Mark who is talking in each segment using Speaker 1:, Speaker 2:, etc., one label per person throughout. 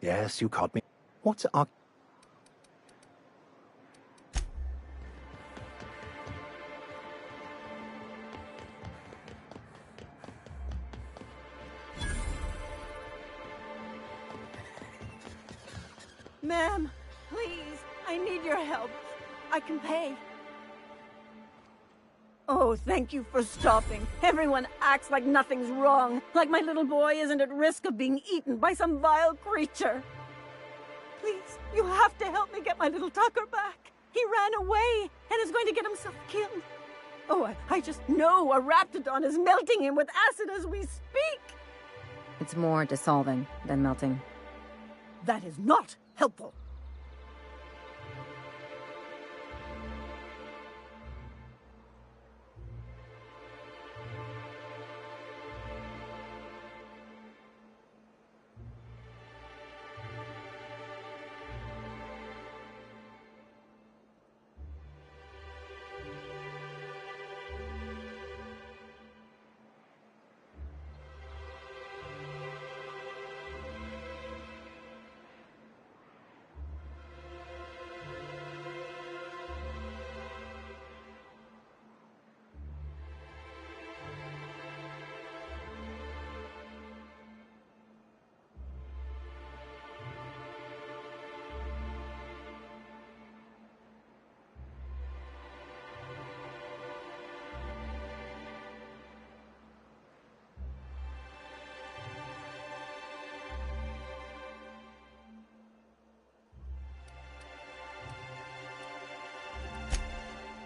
Speaker 1: Yes, you caught me. What's our...
Speaker 2: Ma'am, please, I need your help. I can pay. Oh, thank you for stopping. Everyone acts like nothing's wrong, like my little boy isn't at risk of being eaten by some vile creature. Please, you have to help me get my little Tucker back. He ran away and is going to get himself killed. Oh, I just know a Raptidon is melting him with acid as we speak.
Speaker 3: It's more dissolving than melting.
Speaker 2: That is not helpful.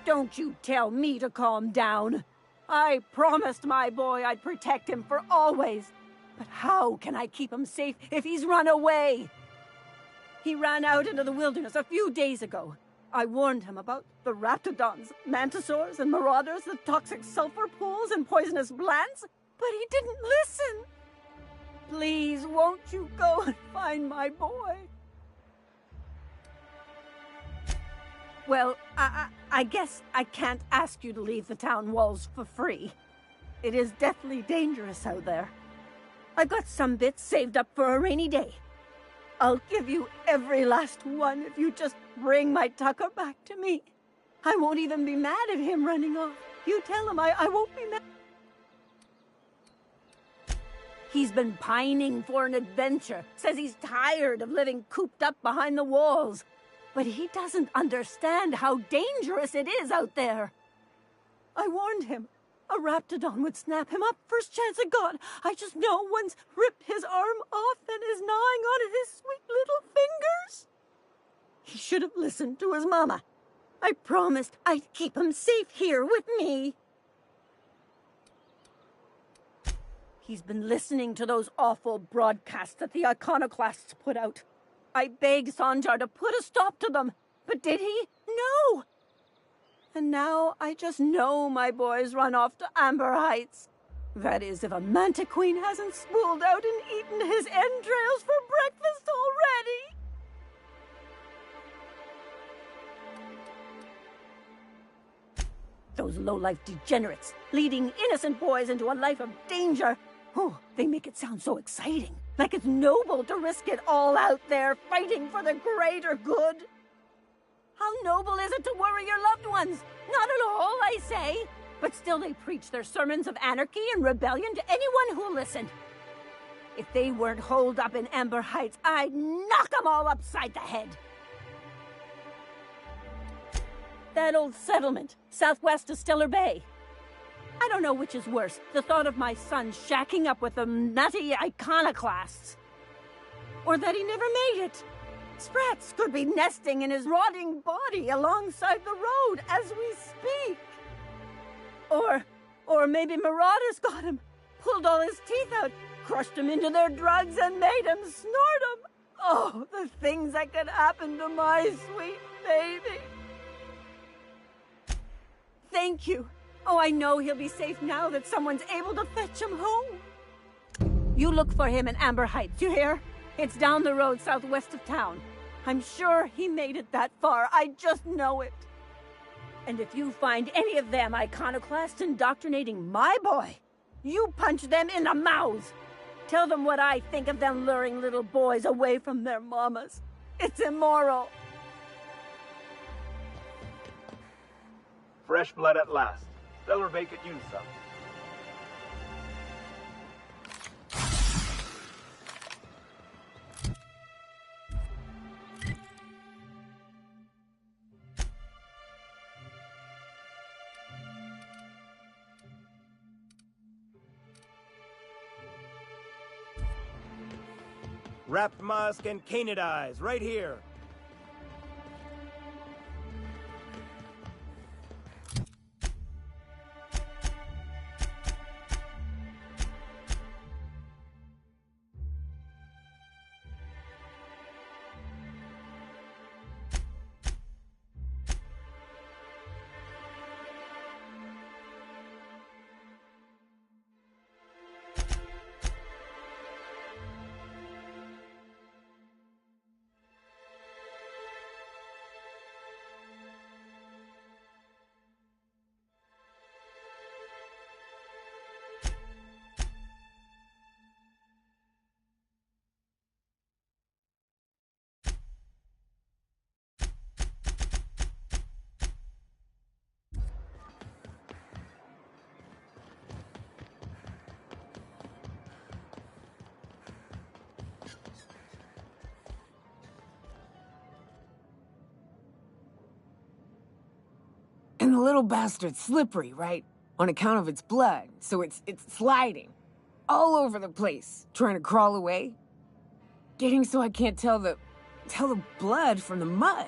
Speaker 2: Don't you tell me to calm down. I promised my boy I'd protect him for always. But how can I keep him safe if he's run away? He ran out into the wilderness a few days ago. I warned him about the Raptidons, Mantisaurs, and Marauders, the toxic sulfur pools, and poisonous plants, but he didn't listen. Please, won't you go and find my boy? Well, I guess I can't ask you to leave the town walls for free. It is deathly dangerous out there. I've got some bits saved up for a rainy day. I'll give you every last one if you just bring my Tucker back to me. I won't even be mad at him running off. You tell him I won't be mad. He's been pining for an adventure. Says he's tired of living cooped up behind the walls. But he doesn't understand how dangerous it is out there. I warned him. A Raptidon would snap him up first chance it got. I just know one's ripped his arm off and is gnawing on his sweet little fingers. He should have listened to his mama. I promised I'd keep him safe here with me. He's been listening to those awful broadcasts that the iconoclasts put out. I begged Sanjar to put a stop to them, but did he? No! And now I just know my boy's run off to Amber Heights. That is, if a Mantiqueen hasn't spooled out and eaten his entrails for breakfast already! Those low-life degenerates, leading innocent boys into a life of danger. Oh, they make it sound so exciting. Like it's noble to risk it all out there, fighting for the greater good. How noble is it to worry your loved ones? Not at all, I say. But still they preach their sermons of anarchy and rebellion to anyone who'll listen. If they weren't holed up in Amber Heights, I'd knock them all upside the head. That old settlement, southwest of Stellar Bay. I don't know which is worse, the thought of my son shacking up with the nutty iconoclasts. Or that he never made it. Sprats could be nesting in his rotting body alongside the road as we speak. Or maybe Marauders got him, pulled all his teeth out, crushed him into their drugs and made him snort them. Oh, the things that could happen to my sweet baby. Thank you. Oh, I know he'll be safe now that someone's able to fetch him home. You look for him in Amber Heights, you hear? It's down the road southwest of town. I'm sure he made it that far. I just know it. And if you find any of them iconoclasts indoctrinating my boy, you punch them in the mouths. Tell them what I think of them luring little boys away from their mamas. It's immoral.
Speaker 4: Fresh blood at last. Stellar Bay could use some.
Speaker 5: Wrapped musk and canid eyes, right here.
Speaker 6: And the little bastard's slippery, right? On account of its blood, so it's sliding. All over the place, trying to crawl away. Getting so I can't tell the blood from the mud.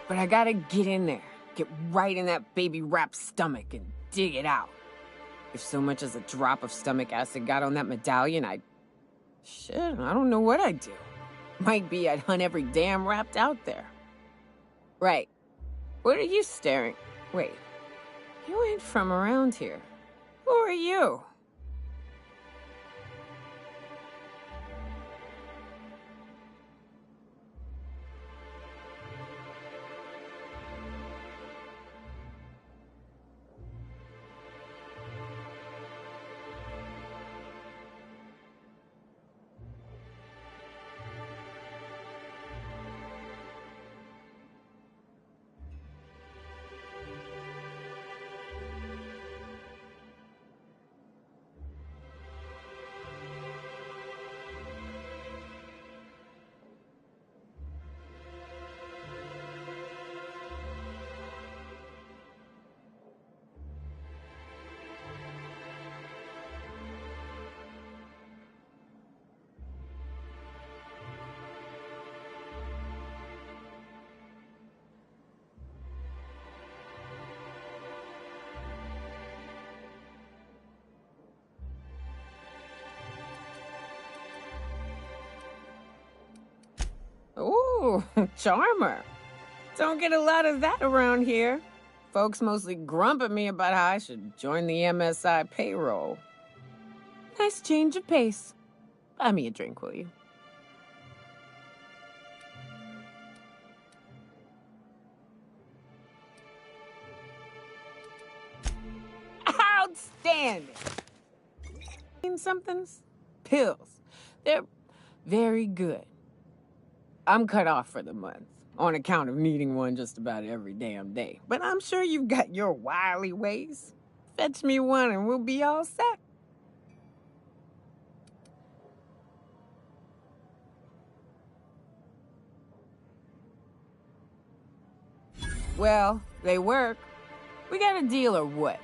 Speaker 6: But I gotta get in there, get right in that baby rap's stomach and dig it out. If so much as a drop of stomach acid got on that medallion, shit, I don't know what I'd do. Might be I'd hunt every damn Rapt out there. Right. What are you staring? Wait. You ain't from around here. Who are you? Ooh, charmer. Don't get a lot of that around here. Folks mostly grump at me about how I should join the MSI payroll. Nice change of pace. Buy me a drink, will you? Outstanding! Something's pills. They're very good. I'm cut off for the month, on account of needing one just about every damn day. But I'm sure you've got your wily ways. Fetch me one and we'll be all set. Well, they work. We got a deal or what?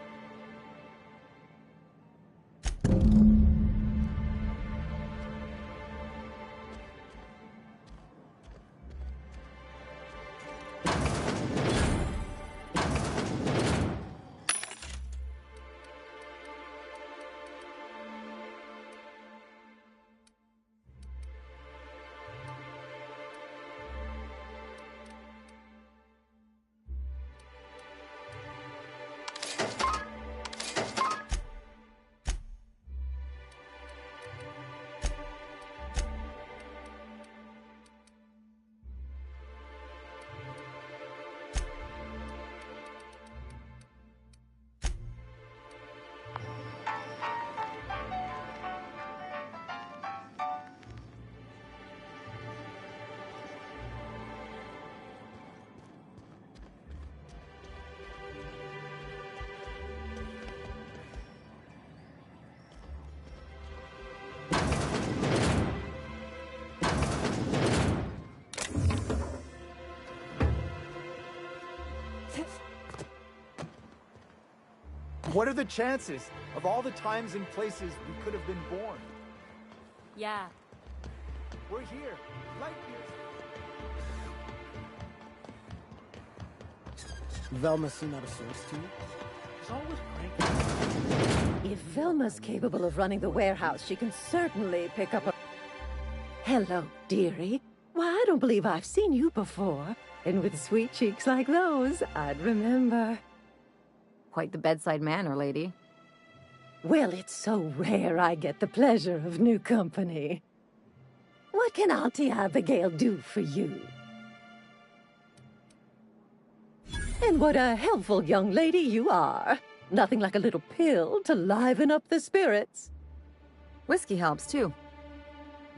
Speaker 7: What are the chances of all the times and places we could have been born?
Speaker 2: Yeah.
Speaker 7: We're here, light years.
Speaker 8: Velma seem out of sorts to you?
Speaker 1: She's always cranky.
Speaker 9: If Velma's capable of running the warehouse, she can certainly pick up a... Hello, dearie. Why, I don't believe I've seen you before. And with sweet cheeks like those, I'd remember.
Speaker 3: Quite the bedside manner, lady.
Speaker 9: Well, it's so rare I get the pleasure of new company. What can Auntie Abigail do for you? And what a helpful young lady you are. Nothing like a little pill to liven up the spirits.
Speaker 3: Whiskey helps, too.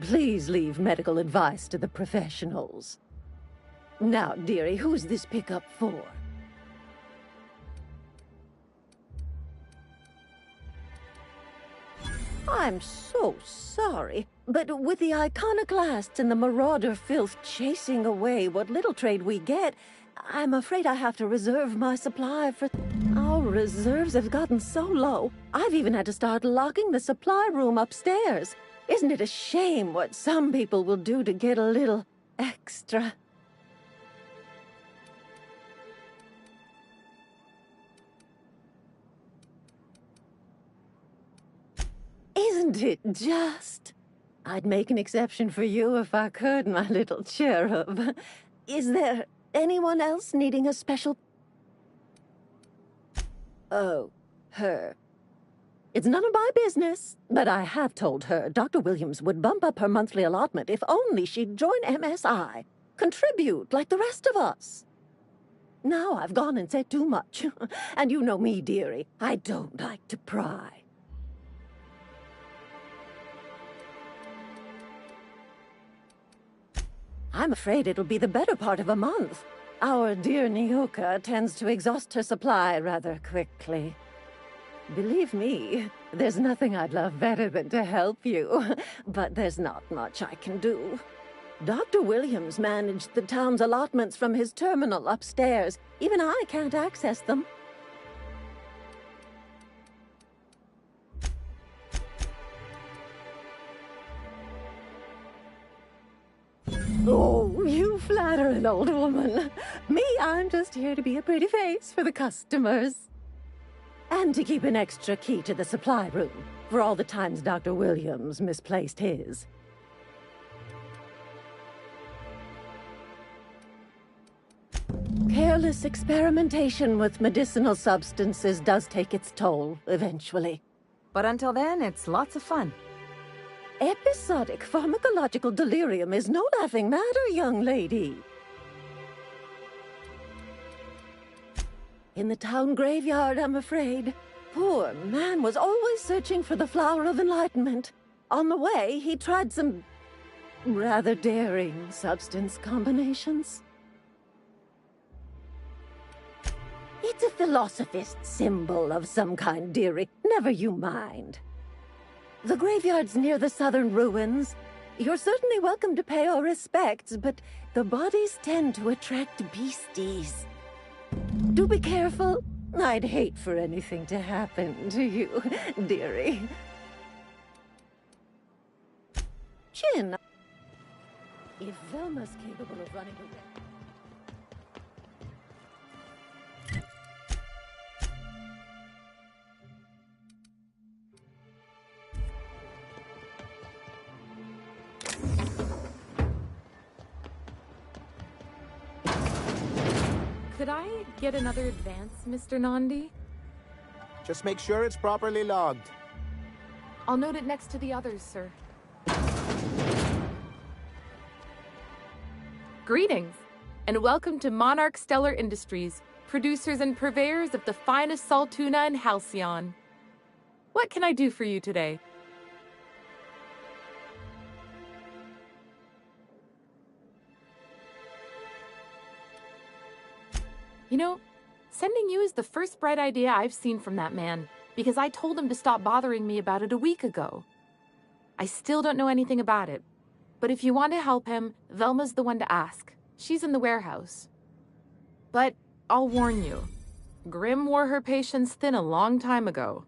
Speaker 9: Please leave medical advice to the professionals. Now, dearie, who's this pickup for? I'm so sorry, but with the iconoclasts and the marauder filth chasing away what little trade we get, I'm afraid I have to reserve my supply for... Our reserves have gotten so low, I've even had to start locking the supply room upstairs. Isn't it a shame what some people will do to get a little extra? Isn't it just? I'd make an exception for you if I could, my little cherub. Is there anyone else needing a special... Oh, her. It's none of my business, but I have told her Dr. Williams would bump up her monthly allotment if only she'd join MSI. Contribute like the rest of us. Now I've gone and said too much. And you know me, dearie. I don't like to pry. I'm afraid it'll be the better part of a month. Our dear Nyoka tends to exhaust her supply rather quickly. Believe me, there's nothing I'd love better than to help you, but there's not much I can do. Dr. Williams managed the town's allotments from his terminal upstairs. Even I can't access them. Oh, you flatter an old woman. Me, I'm just here to be a pretty face for the customers. And to keep an extra key to the supply room, for all the times Dr. Williams misplaced his. Careless experimentation with medicinal substances does take its toll, eventually.
Speaker 3: But until then, it's lots of fun.
Speaker 9: Episodic pharmacological delirium is no laughing matter, young lady. In the town graveyard, I'm afraid. Poor man was always searching for the flower of enlightenment. On the way, he tried some rather daring substance combinations. It's a philosophist symbol of some kind, dearie. Never you mind. The graveyard's near the southern ruins. You're certainly welcome to pay our respects, but the bodies tend to attract beasties. Do be careful. I'd hate for anything to happen to you, dearie. Chin. If Velma's capable of running away...
Speaker 10: Could I get another advance, Mr. Nandi?
Speaker 7: Just make sure it's properly logged.
Speaker 10: I'll note it next to the others, sir. Greetings, and welcome to Monarch Stellar Industries, producers and purveyors of the finest salt tuna in Halcyon. What can I do for you today? You know, sending you is the first bright idea I've seen from that man, because I told him to stop bothering me about it a week ago. I still don't know anything about it, but if you want to help him, Velma's the one to ask. She's in the warehouse. But I'll warn you, Grim wore her patience thin a long time ago.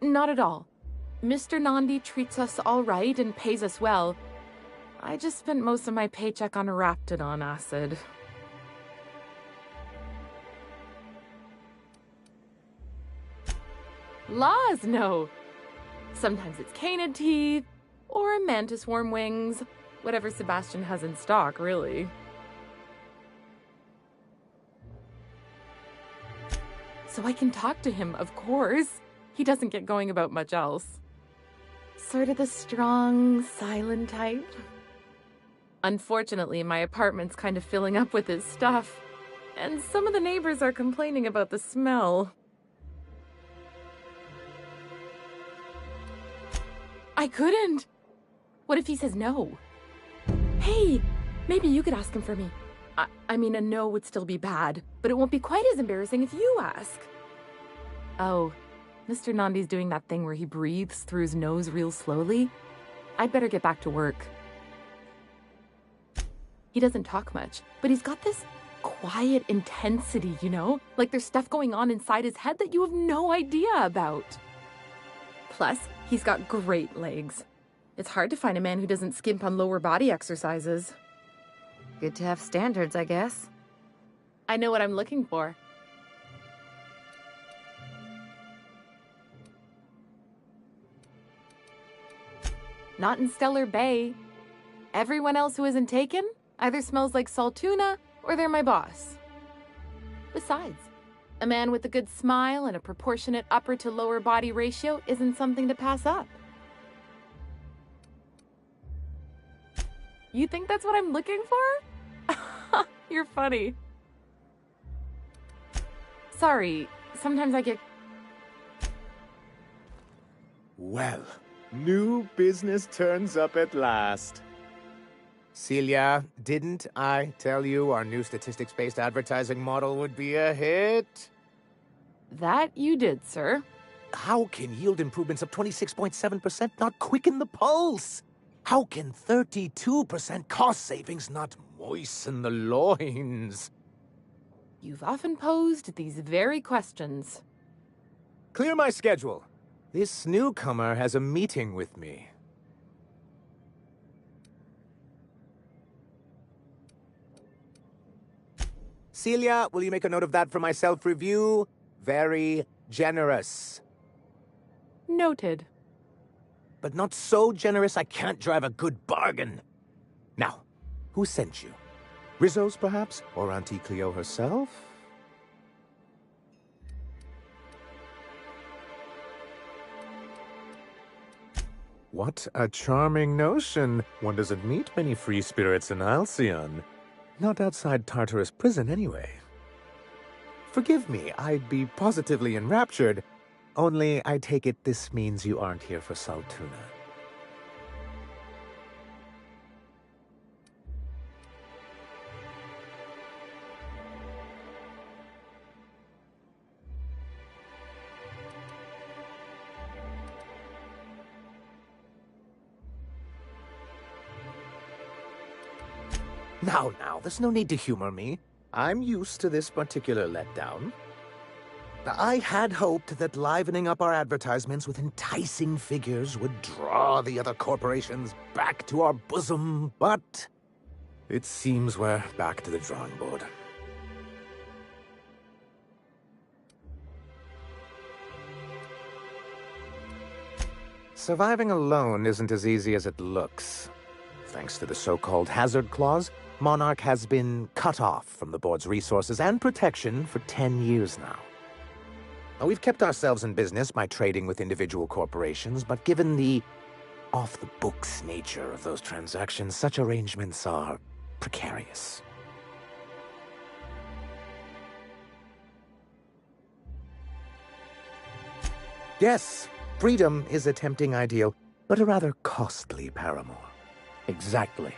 Speaker 10: Not at all. Mr. Nandi treats us all right and pays us well. I just spent most of my paycheck on Raptidon acid. Laws, no. Sometimes it's canid teeth, or mantis worm wings. Whatever Sebastian has in stock, really. So I can talk to him, of course. He doesn't get going about much else. Sort of the strong, silent type. Unfortunately, my apartment's kind of filling up with his stuff, and some of the neighbors are complaining about the smell. I couldn't. What if he says no? Hey, maybe you could ask him for me. I mean, a no would still be bad, but it won't be quite as embarrassing if you ask. Oh, Mr. Nandi's doing that thing where he breathes through his nose real slowly. I'd better get back to work. He doesn't talk much, but he's got this quiet intensity, you know? Like there's stuff going on inside his head that you have no idea about. Plus, he's got great legs. It's hard to find a man who doesn't skimp on lower body exercises.
Speaker 3: Good to have standards, I guess.
Speaker 10: I know what I'm looking for. Not in Stellar Bay. Everyone else who isn't taken either smells like Saltuna or they're my boss. Besides, a man with a good smile and a proportionate upper to lower body ratio isn't something to pass up. You think that's what I'm looking for? You're funny. Sorry, sometimes I get...
Speaker 5: Well, new business turns up at last. Celia, didn't I tell you our new statistics-based advertising model would be a hit?
Speaker 10: That you did, sir.
Speaker 5: How can yield improvements of 26.7% not quicken the pulse? How can 32% cost savings not moisten the loins?
Speaker 10: You've often posed these very questions.
Speaker 5: Clear my schedule. This newcomer has a meeting with me. Celia, will you make a note of that for my self-review? Very generous.
Speaker 10: Noted.
Speaker 5: But not so generous I can't drive a good bargain. Now, who sent you? Rizzo's, perhaps? Or Auntie Cleo herself? What a charming notion. One doesn't meet many free spirits in Alcyon. Not outside Tartarus prison, anyway. Forgive me, I'd be positively enraptured. Only, I take it this means you aren't here for Saltuna. Now, there's no need to humor me. I'm used to this particular letdown. I had hoped that livening up our advertisements with enticing figures would draw the other corporations back to our bosom, but it seems we're back to the drawing board. Surviving alone isn't as easy as it looks. Thanks to the so-called hazard clause, Monarch has been cut off from the board's resources and protection for 10 years now. Now, we've kept ourselves in business by trading with individual corporations, but given the off-the-books nature of those transactions, such arrangements are precarious. Yes, freedom is a tempting ideal, but a rather costly paramour.
Speaker 11: Exactly.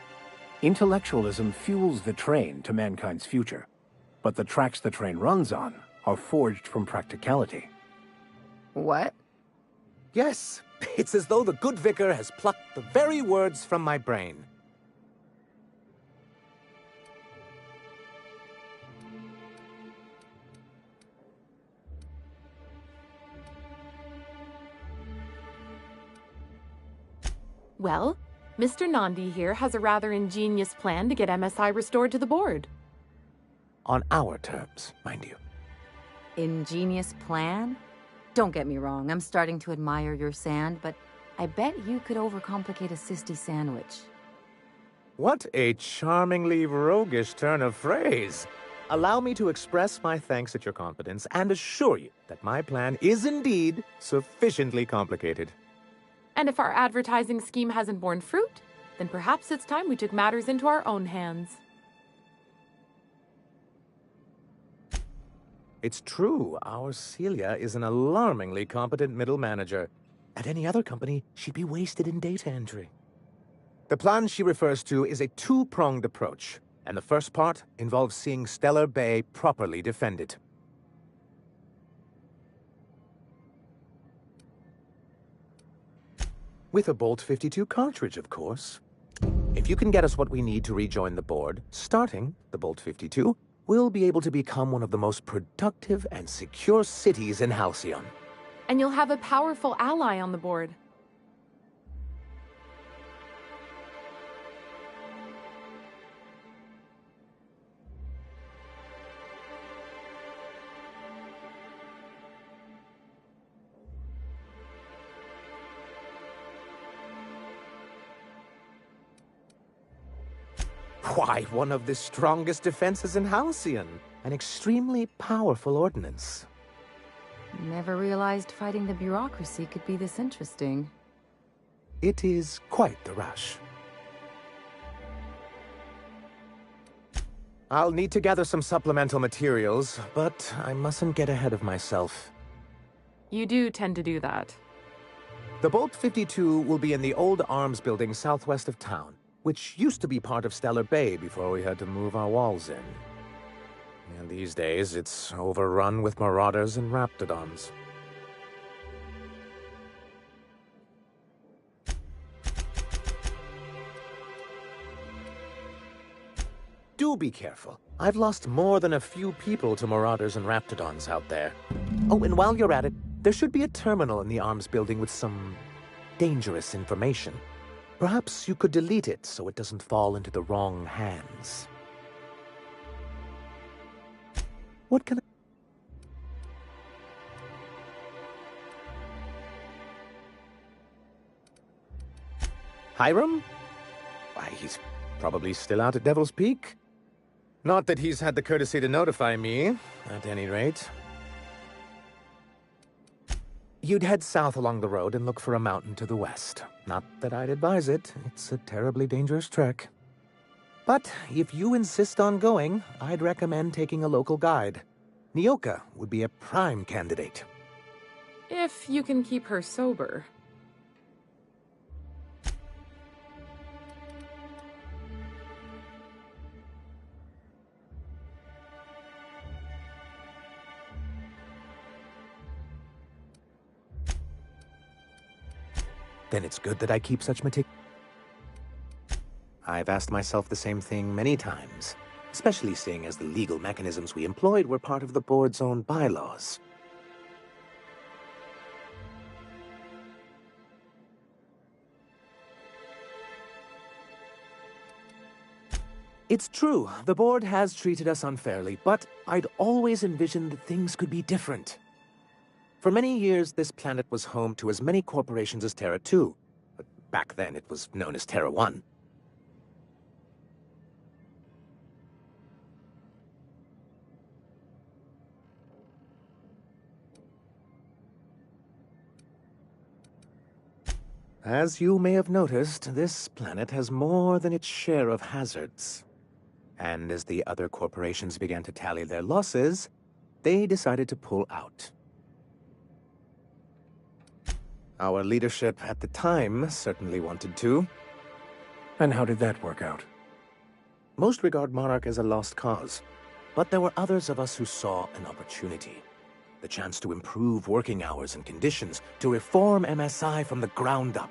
Speaker 11: Intellectualism fuels the train to mankind's future, but the tracks the train runs on are forged from practicality.
Speaker 3: What?
Speaker 5: Yes, it's as though the good vicar has plucked the very words from my brain.
Speaker 10: Well, Mr. Nandi here has a rather ingenious plan to get MSI restored to the board.
Speaker 5: On our terms, mind you.
Speaker 3: Ingenious plan? Don't get me wrong, I'm starting to admire your sand, but I bet you could overcomplicate a sisty sandwich.
Speaker 5: What a charmingly roguish turn of phrase. Allow me to express my thanks at your confidence and assure you that my plan is indeed sufficiently complicated.
Speaker 10: And if our advertising scheme hasn't borne fruit, then perhaps it's time we took matters into our own hands.
Speaker 5: It's true, our Celia is an alarmingly competent middle manager. At any other company, she'd be wasted in data entry. The plan she refers to is a two-pronged approach, and the first part involves seeing Stellar Bay properly defended. With a Bolt 52 cartridge, of course. If you can get us what we need to rejoin the board, starting the Bolt 52, we'll be able to become one of the most productive and secure cities in Halcyon.
Speaker 10: And you'll have a powerful ally on the board.
Speaker 5: Why, one of the strongest defenses in Halcyon. An extremely powerful ordnance.
Speaker 3: Never realized fighting the bureaucracy could be this interesting.
Speaker 5: It is quite the rush. I'll need to gather some supplemental materials, but I mustn't get ahead of myself.
Speaker 10: You do tend to do that.
Speaker 5: The Bolt 52 will be in the old arms building southwest of town, which used to be part of Stellar Bay before we had to move our walls in. And these days, it's overrun with marauders and raptidons. Do be careful. I've lost more than a few people to marauders and raptidons out there. Oh, and while you're at it, there should be a terminal in the arms building with some dangerous information. Perhaps you could delete it so it doesn't fall into the wrong hands. What can I... Hiram? Why, he's probably still out at Devil's Peak. Not that he's had the courtesy to notify me, at any rate. You'd head south along the road and look for a mountain to the west. Not that I'd advise it. It's a terribly dangerous trek. But if you insist on going, I'd recommend taking a local guide. Nyoka would be a prime candidate.
Speaker 10: If you can keep her sober.
Speaker 5: Then it's good that I keep such I've asked myself the same thing many times, especially seeing as the legal mechanisms we employed were part of the board's own bylaws. It's true, the board has treated us unfairly, but I'd always envisioned that things could be different. For many years, this planet was home to as many corporations as Terra 2, but back then it was known as Terra 1. As you may have noticed, this planet has more than its share of hazards. And as the other corporations began to tally their losses, they decided to pull out. Our leadership at the time certainly wanted to.
Speaker 11: And how did that work out?
Speaker 5: Most regard Monarch as a lost cause, but there were others of us who saw an opportunity. The chance to improve working hours and conditions, to reform MSI from the ground up.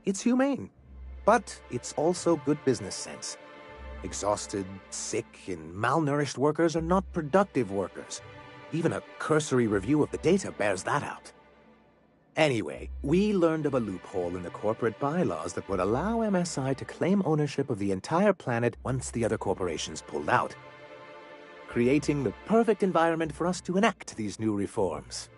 Speaker 5: It's humane, but it's also good business sense. Exhausted, sick, and malnourished workers are not productive workers. Even a cursory review of the data bears that out. Anyway, we learned of a loophole in the corporate bylaws that would allow MSI to claim ownership of the entire planet once the other corporations pulled out, creating the perfect environment for us to enact these new reforms.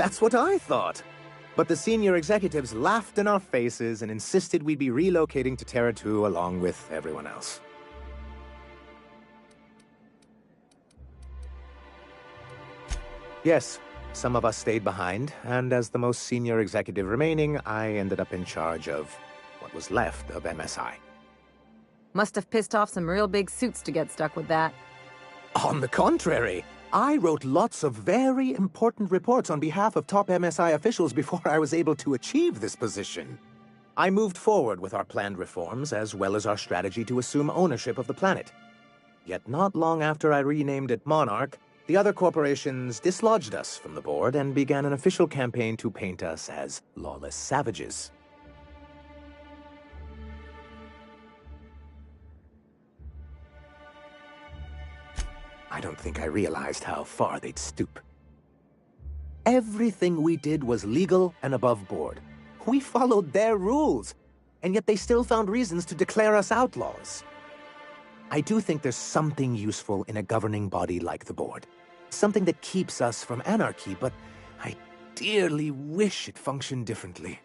Speaker 5: That's what I thought. But the senior executives laughed in our faces and insisted we'd be relocating to Terra 2 along with everyone else. Yes, some of us stayed behind, and as the most senior executive remaining, I ended up in charge of what was left of MSI.
Speaker 3: Must have pissed off some real big suits to get stuck with that.
Speaker 5: On the contrary, I wrote lots of very important reports on behalf of top MSI officials before I was able to achieve this position. I moved forward with our planned reforms, as well as our strategy to assume ownership of the planet. Yet not long after I renamed it Monarch, the other corporations dislodged us from the board and began an official campaign to paint us as lawless savages. I don't think I realized how far they'd stoop. Everything we did was legal and above board. We followed their rules, and yet they still found reasons to declare us outlaws. I do think there's something useful in a governing body like the board. Something that keeps us from anarchy, but I dearly wish it functioned differently.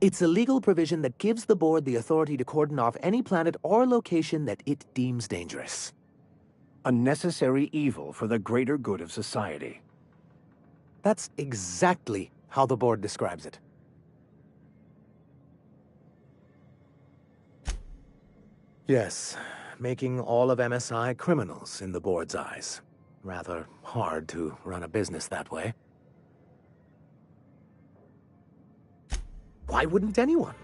Speaker 5: It's a legal provision that gives the board the authority to cordon off any planet or location that it deems dangerous.
Speaker 11: A necessary evil for the greater good of society.
Speaker 5: That's exactly how the board describes it. Yes, making all of MSI criminals in the board's eyes. Rather hard to run a business that way. Why wouldn't anyone?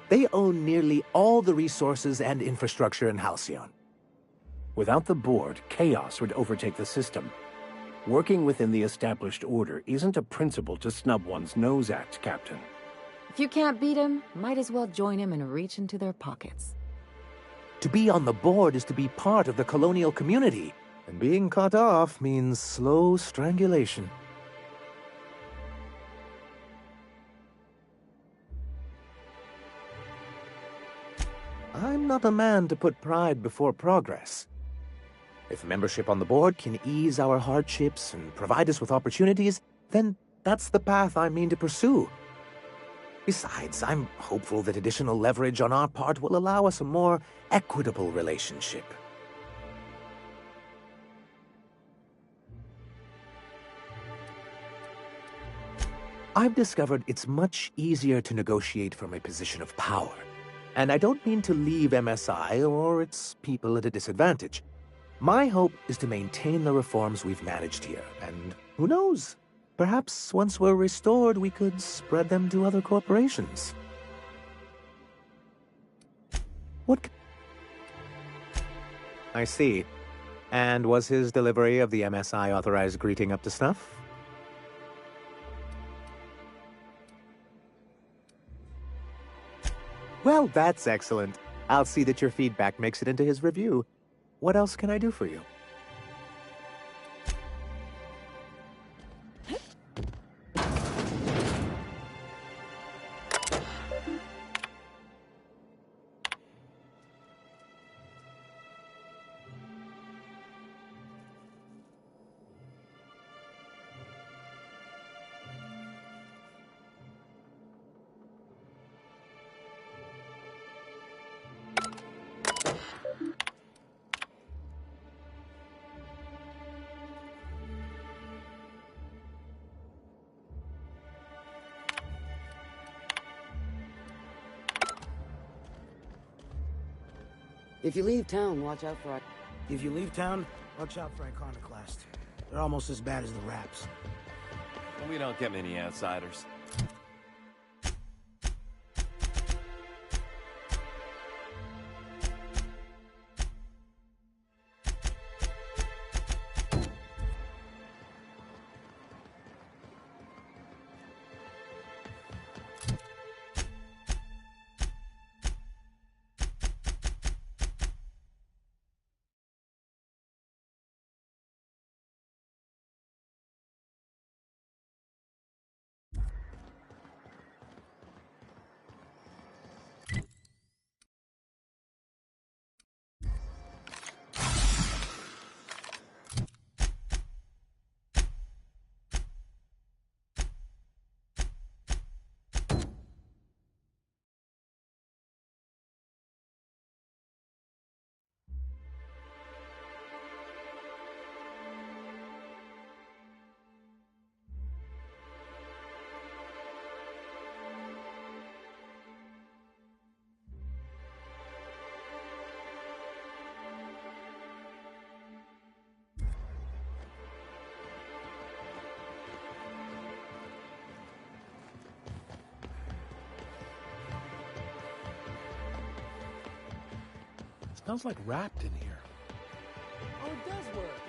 Speaker 5: They own nearly all the resources and infrastructure in Halcyon.
Speaker 11: Without the board, chaos would overtake the system. Working within the established order isn't a principle to snub one's nose at, Captain.
Speaker 3: If you can't beat him, might as well join him and reach into their pockets.
Speaker 5: To be on the board is to be part of the colonial community, and being cut off means slow strangulation. I'm not a man to put pride before progress. If membership on the board can ease our hardships and provide us with opportunities, then that's the path I mean to pursue. Besides, I'm hopeful that additional leverage on our part will allow us a more equitable relationship. I've discovered it's much easier to negotiate from a position of power. And I don't mean to leave MSI or its people at a disadvantage. My hope is to maintain the reforms we've managed here, and who knows? Perhaps once we're restored, we could spread them to other corporations. What? I see. And was his delivery of the MSI authorized greeting up to snuff? Well, that's excellent. I'll see that your feedback makes it into his review. What else can I do for you?
Speaker 12: If you leave town, watch out for...
Speaker 8: If you leave town, watch out for Iconoclast. They're almost as bad as the Raps.
Speaker 13: We don't get many outsiders.
Speaker 14: Smells like wrapped in here.
Speaker 8: Oh, it does work.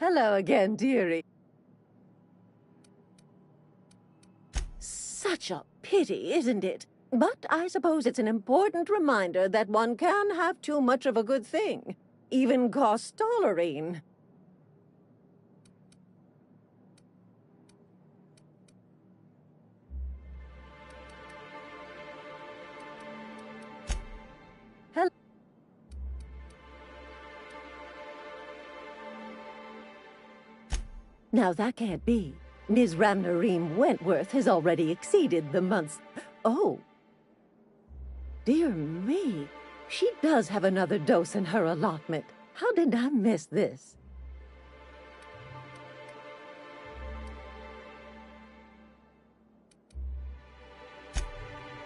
Speaker 9: Hello again, dearie. Such a pity, isn't it? But I suppose it's an important reminder that one can have too much of a good thing. Even cost tolerine. Hello. Now that can't be. Ms. Ramnareem Wentworth has already exceeded the month's... Oh. Dear me. She does have another dose in her allotment. How did I miss this?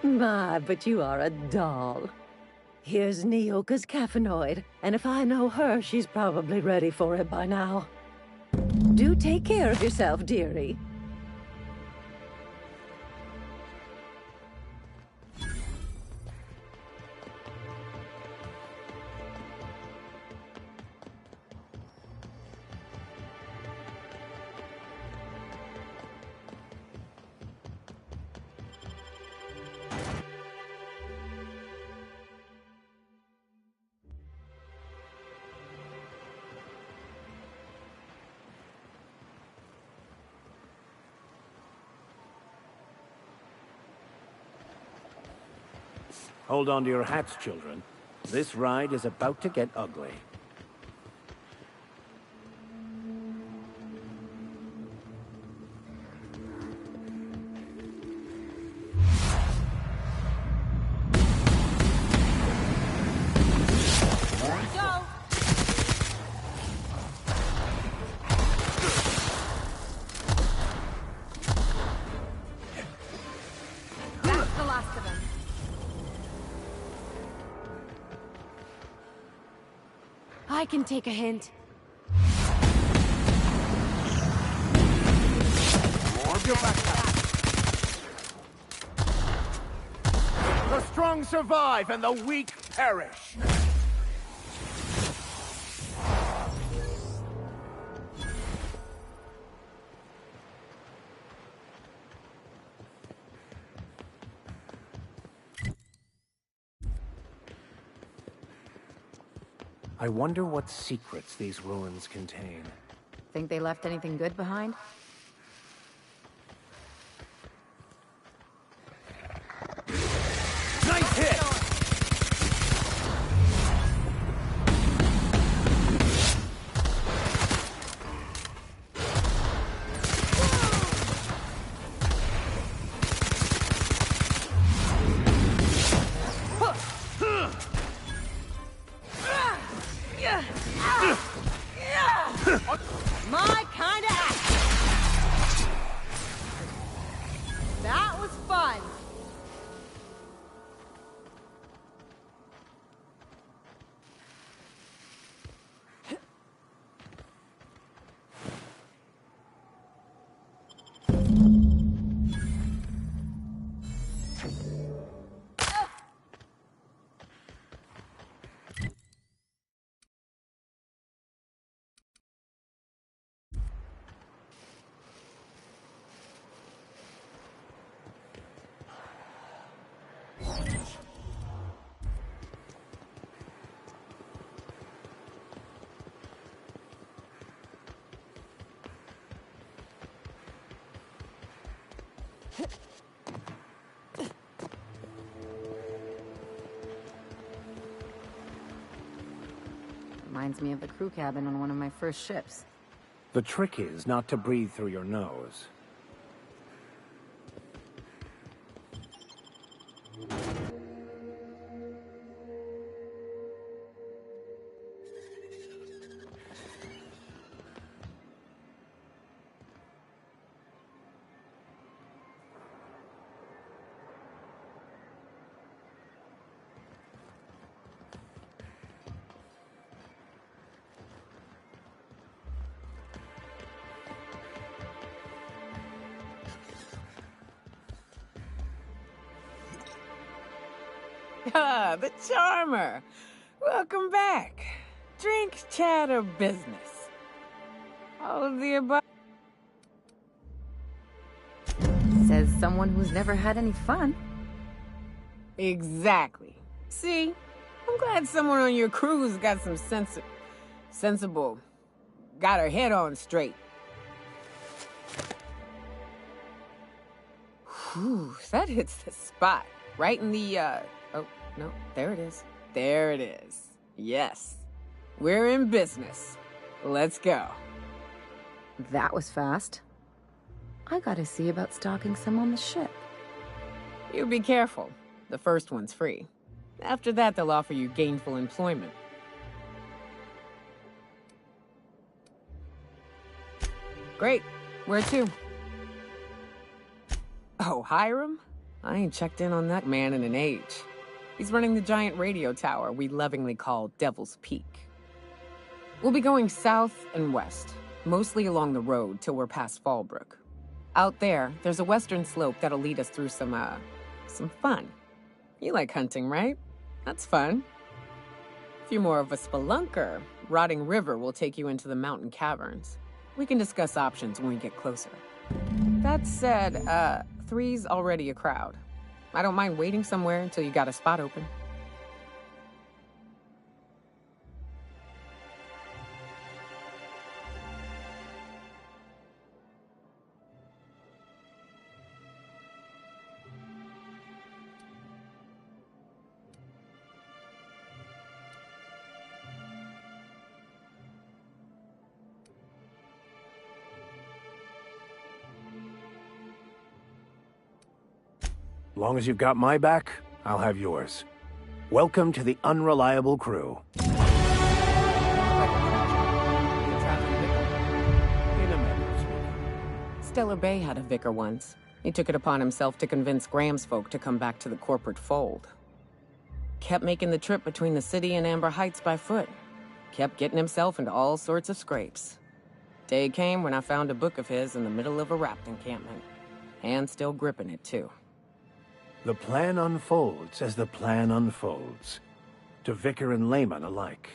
Speaker 9: My, but you are a doll. Here's Nyoka's caffeinoid, and if I know her, she's probably ready for it by now. Do take care of yourself, dearie.
Speaker 11: Hold on to your hats, children. This ride is about to get ugly.
Speaker 10: I can take a hint.
Speaker 11: The strong survive and the weak perish. I wonder what secrets these ruins contain.
Speaker 3: Think they left anything good behind?
Speaker 11: Nice hit!
Speaker 2: My kind of action. That was fun.
Speaker 3: Reminds me of the crew cabin on one of my first ships.
Speaker 11: The trick is not to breathe through your nose.
Speaker 6: Ah, the Charmer. Welcome back. Drink, chat, or business? All of the above.
Speaker 3: Says Says someone who's never had any fun.
Speaker 6: Exactly. See? I'm glad someone on your crew's got some sensible, got her head on straight. Whew, that hits the spot. Right in the, oh, no, there it is. There it is. Yes. We're in business. Let's go.
Speaker 3: That was fast. I gotta see about stocking some on the ship.
Speaker 6: You be careful. The first one's free. After that, they'll offer you gainful employment. Great. Where to? Oh, Hiram? I ain't checked in on that man in an age. He's running the giant radio tower we lovingly call Devil's Peak. We'll be going south and west, mostly along the road till we're past Fallbrook. Out there, there's a western slope that'll lead us through some fun. You like hunting, right? That's fun. If you're more of a spelunker, Rotting River will take you into the mountain caverns. We can discuss options when we get closer. That said, 3's already a crowd. I don't mind waiting somewhere until you got a spot open.
Speaker 11: Long as you've got my back, I'll have yours. Welcome to the Unreliable Crew.
Speaker 6: Stellar Bay had a vicar once. He took it upon himself to convince Graham's folk to come back to the corporate fold. Kept making the trip between the city and Amber Heights by foot. Kept getting himself into all sorts of scrapes. Day came when I found a book of his in the middle of a raft encampment. Hand still gripping it, too.
Speaker 11: The plan unfolds as the plan unfolds, to vicar and layman alike.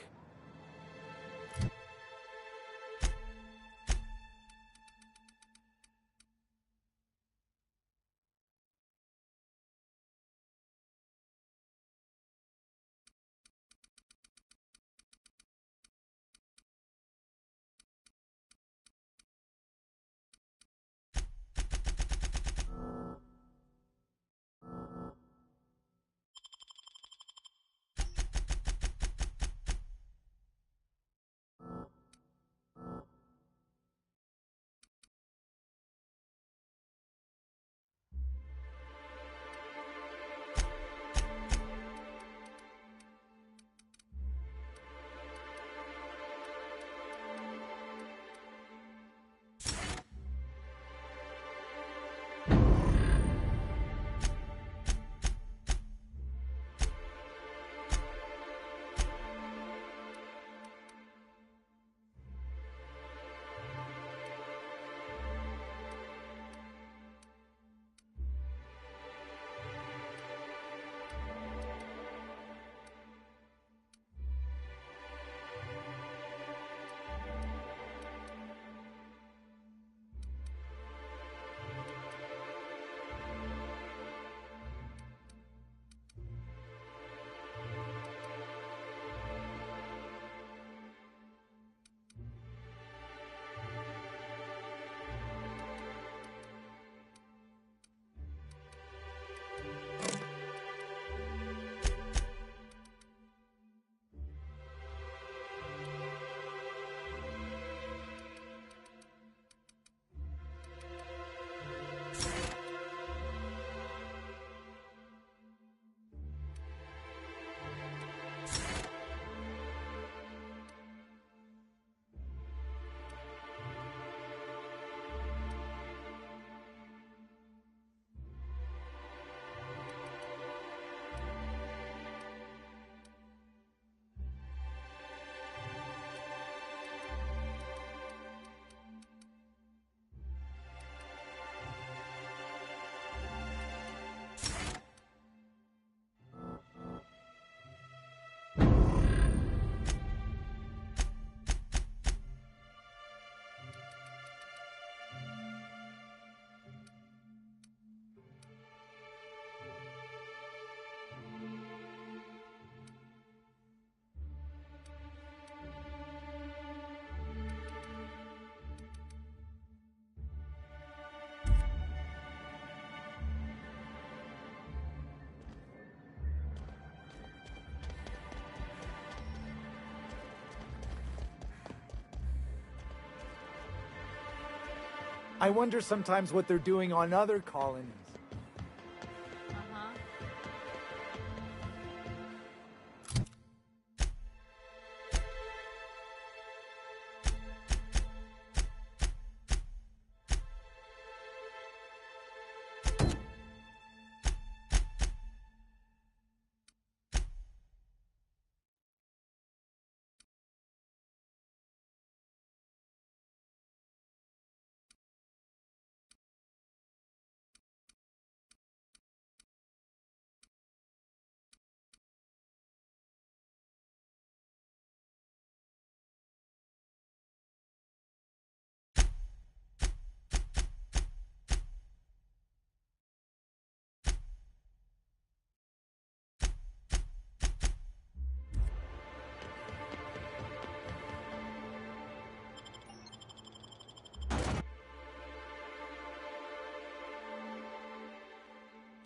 Speaker 7: I wonder sometimes what they're doing on other colonies.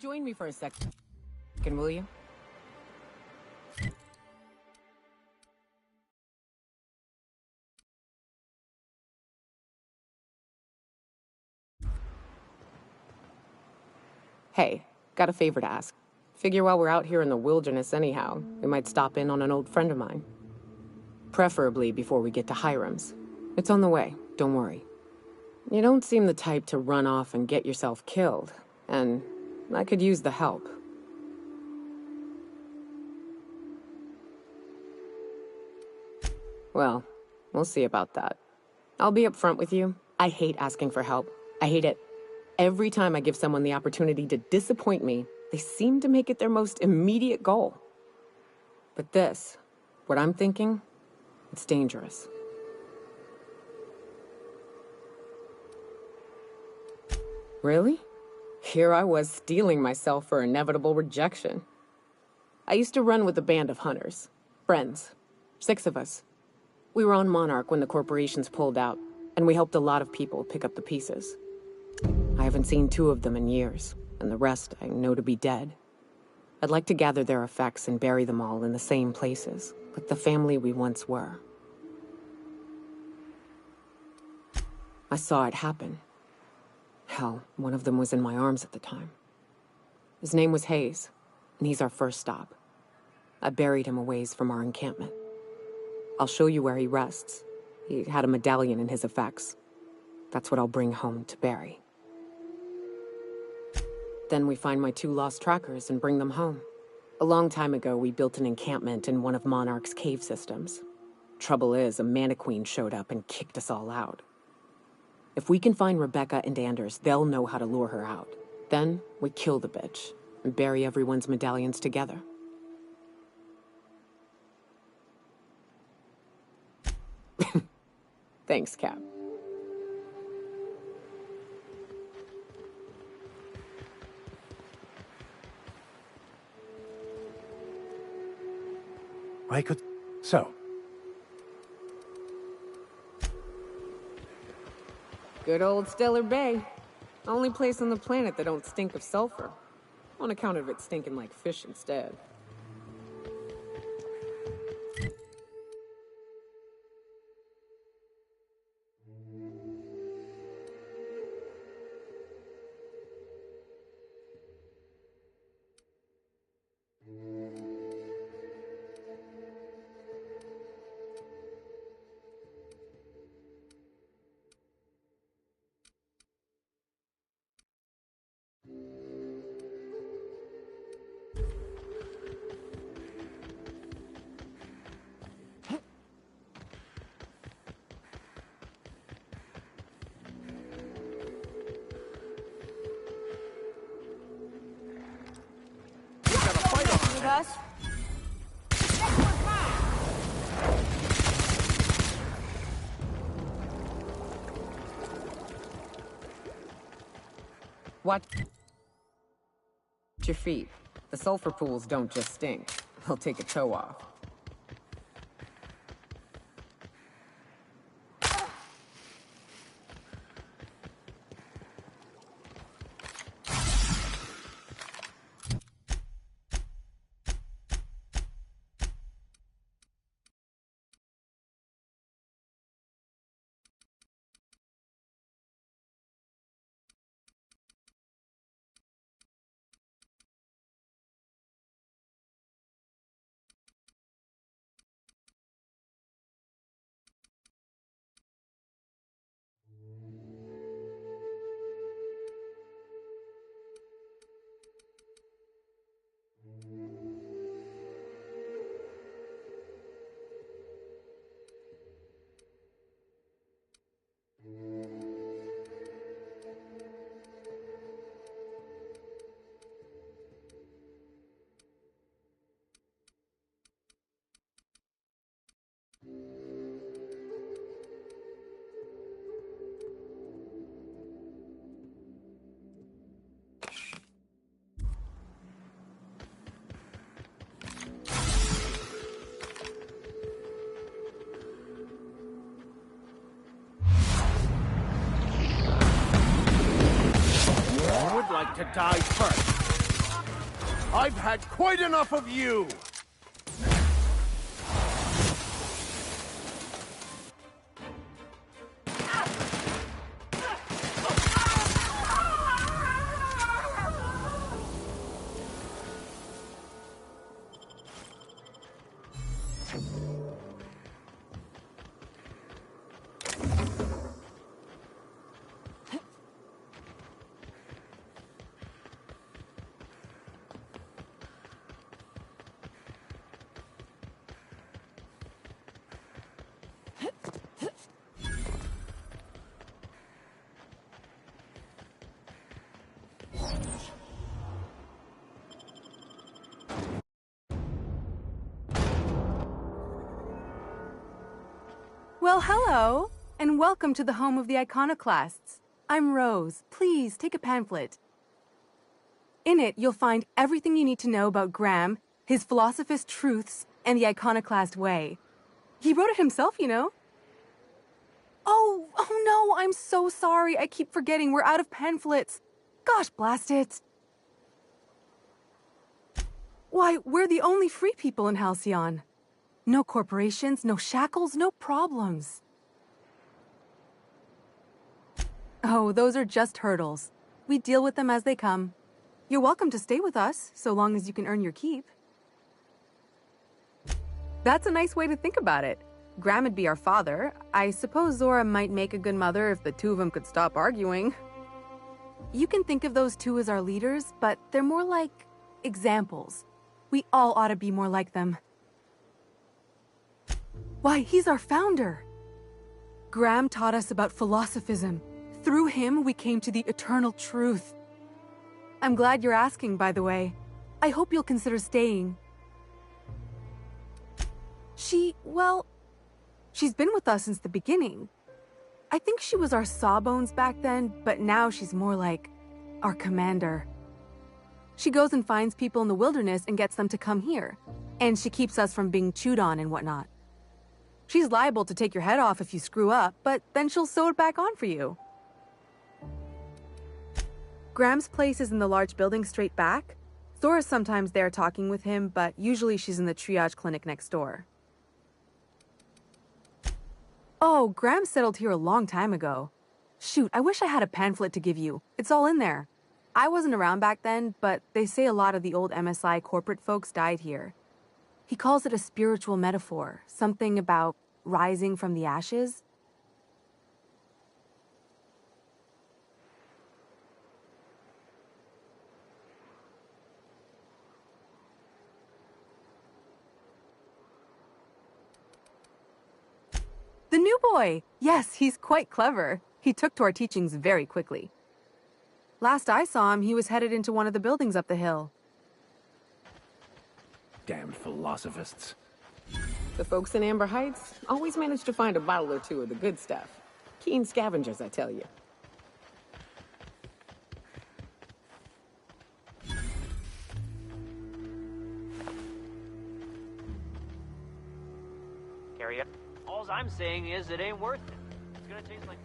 Speaker 6: Join me for a second, will you? Hey, got a favor to ask. Figure while we're out here in the wilderness anyhow, we might stop in on an old friend of mine. Preferably before we get to Hiram's. It's on the way, don't worry. You don't seem the type to run off and get yourself killed, and I could use the help. Well, we'll see about that. I'll be upfront with you. I hate asking for help. I hate it. Every time I give someone the opportunity to disappoint me, they seem to make it their most immediate goal. But this, what I'm thinking, it's dangerous. Really? Here I was steeling myself for inevitable rejection. I used to run with a band of hunters. Friends. 6 of us. We were on Monarch when the corporations pulled out, and we helped a lot of people pick up the pieces. I haven't seen 2 of them in years, and the rest I know to be dead. I'd like to gather their effects and bury them all in the same places, like the family we once were. I saw it happen. Hell, one of them was in my arms at the time. His name was Hayes, and he's our first stop. I buried him a ways from our encampment. I'll show you where he rests. He had a medallion in his effects. That's what I'll bring home to Barry. Then we find my 2 lost trackers and bring them home. A long time ago, we built an encampment in one of Monarch's cave systems. Trouble is, a Mantiqueen showed up and kicked us all out. If we can find Rebecca and Anders, they'll know how to lure her out. Then, we kill the bitch and bury everyone's medallions together. Thanks, Cap.
Speaker 11: I could... So,
Speaker 6: Good old Stellar Bay. Only place on the planet that don't stink of sulfur. On account of it stinking like fish instead.
Speaker 2: Us?
Speaker 6: Watch your feet. The sulfur pools don't just stink. They'll take a toe off.
Speaker 15: like to die first. I've had quite enough of you!
Speaker 16: Well, hello, and welcome to the home of the Iconoclasts. I'm Rose. Please, take a pamphlet. In it, you'll find everything you need to know about Graham, his Philosophist truths, and the Iconoclast way. He wrote it himself, you know. Oh no, I'm so sorry. I keep forgetting we're out of pamphlets. Gosh, blast it. Why, we're the only free people in Halcyon. No corporations, no shackles, no problems. Oh, those are just hurdles. We deal with them as they come. You're welcome to stay with us, so long as you can earn your keep. That's a nice way to think about it. Graham would be our father. I suppose Zora might make a good mother if the two of them could stop arguing. You can think of those two as our leaders, but they're more like examples. We all ought to be more like them. Why, he's our founder. Graham taught us about philosophism. Through him, we came to the eternal truth. I'm glad you're asking, by the way. I hope you'll consider staying. Well, she's been with us since the beginning. I think she was our sawbones back then, but now she's more like our commander. She goes and finds people in the wilderness and gets them to come here. And she keeps us from being chewed on and whatnot. She's liable to take your head off if you screw up, but then she'll sew it back on for you. Graham's place is in the large building straight back. Zora's sometimes there talking with him, but usually she's in the triage clinic next door. Oh, Graham settled here a long time ago. Shoot, I wish I had a pamphlet to give you. It's all in there. I wasn't around back then, but they say a lot of the old MSI corporate folks died here. He calls it a spiritual metaphor, something about rising from the ashes. The new boy! Yes, he's quite clever. He took to our teachings very quickly. Last I saw him, he was headed into one of the buildings up the hill.
Speaker 11: Damn philosophists.
Speaker 6: The folks in Amber Heights always manage to find a bottle or two of the good stuff. Keen scavengers, I tell you.
Speaker 17: Carry it. All I'm saying is it ain't worth it. It's gonna taste like...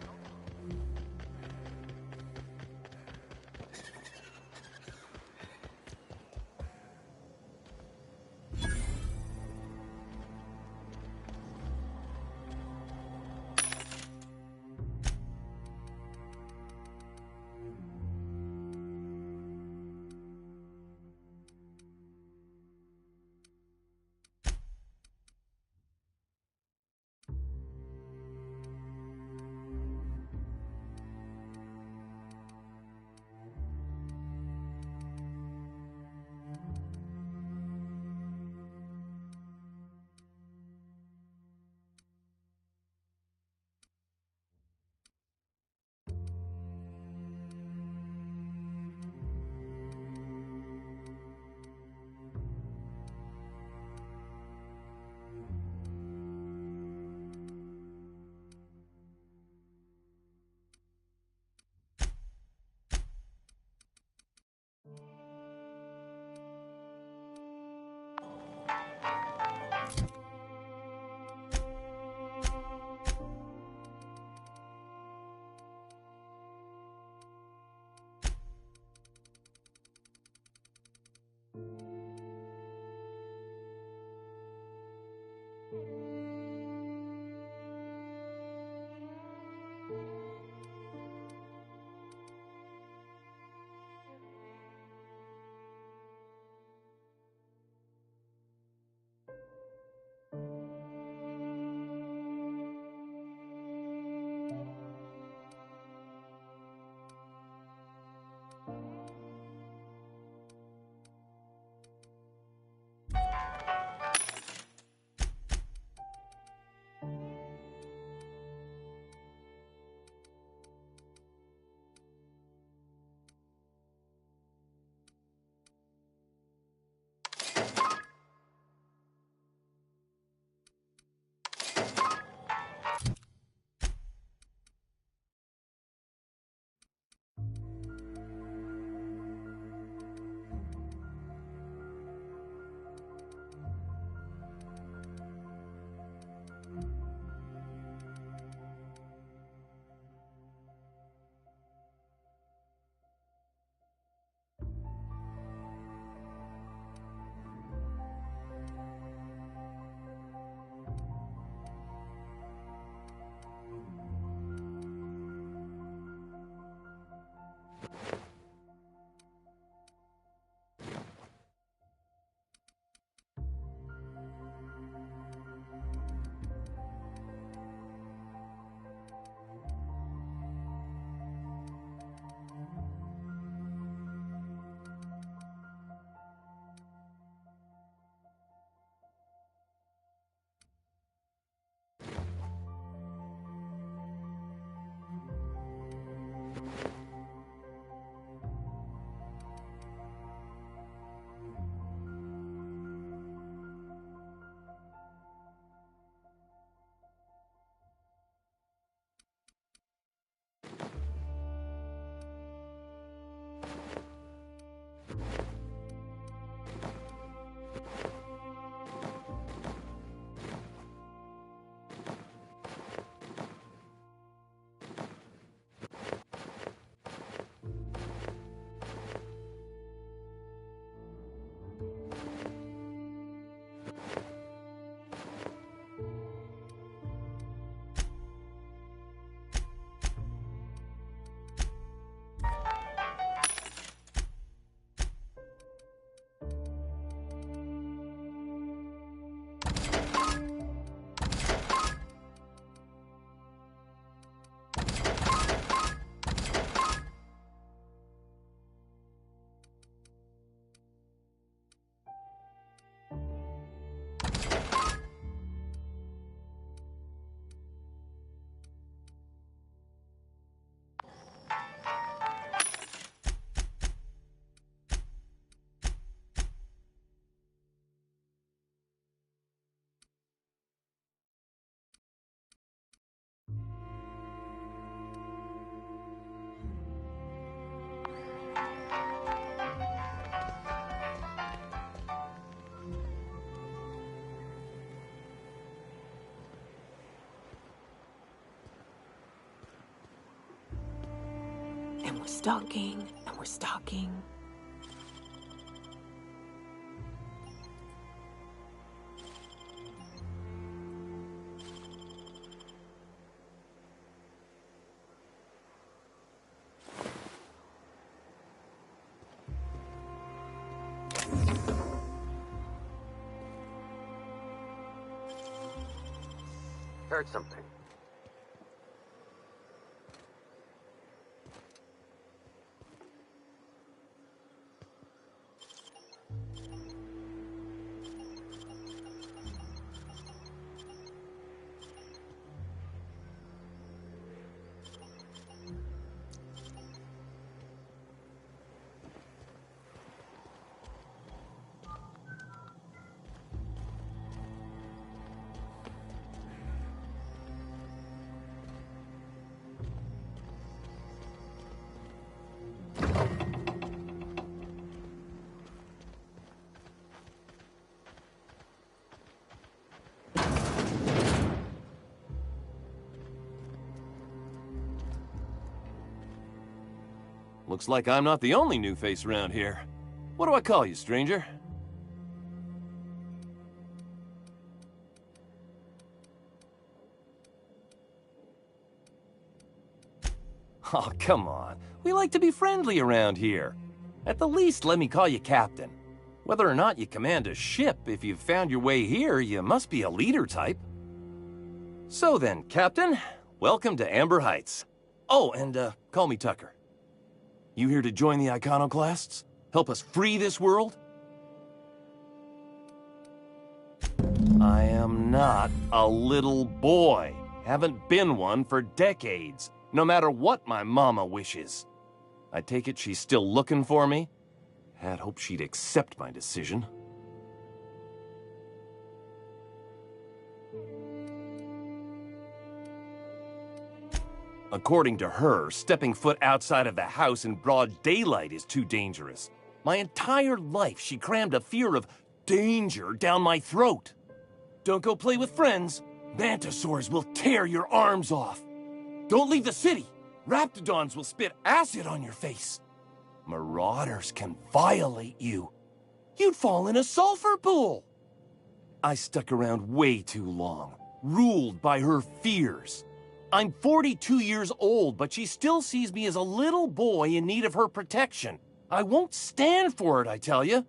Speaker 16: stalking, and we're stalking.
Speaker 18: Heard something.
Speaker 13: Looks like I'm not the only new face around here. What do I call you, stranger? Oh, come on. We like to be friendly around here. At the least, let me call you Captain. Whether or not you command a ship, if you've found your way here, you must be a leader type. So then, Captain, welcome to Amber Heights. Oh, and call me Tucker. You here to join the Iconoclasts? Help us free this world? I am not a little boy. Haven't been one for decades, no matter what my mama wishes. I take it she's still looking for me? Had hoped she'd accept my decision. According to her, stepping foot outside of the house in broad daylight is too dangerous. My entire life, she crammed a fear of danger down my throat. Don't go play with friends. Mantisaurs will tear your arms off. Don't leave the city. Raptidons will spit acid on your face. Marauders can violate you. You'd fall in a sulfur pool. I stuck around way too long, ruled by her fears. I'm 42 years old, but she still sees me as a little boy in need of her protection. I won't stand for it, I tell you.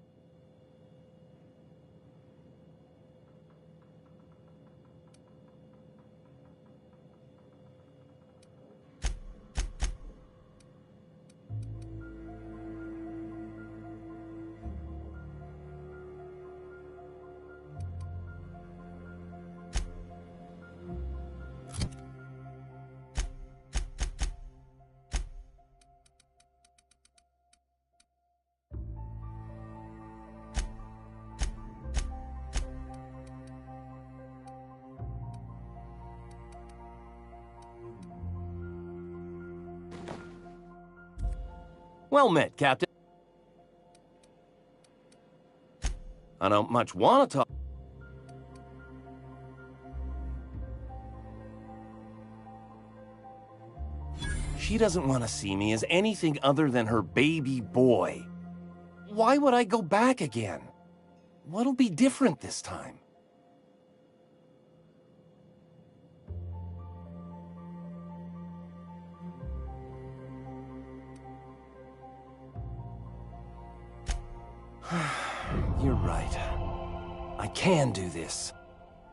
Speaker 13: Well met, Captain. I don't much want to talk. She doesn't want to see me as anything other than her baby boy. Why would I go back again? What'll be different this time? You're right. I can do this.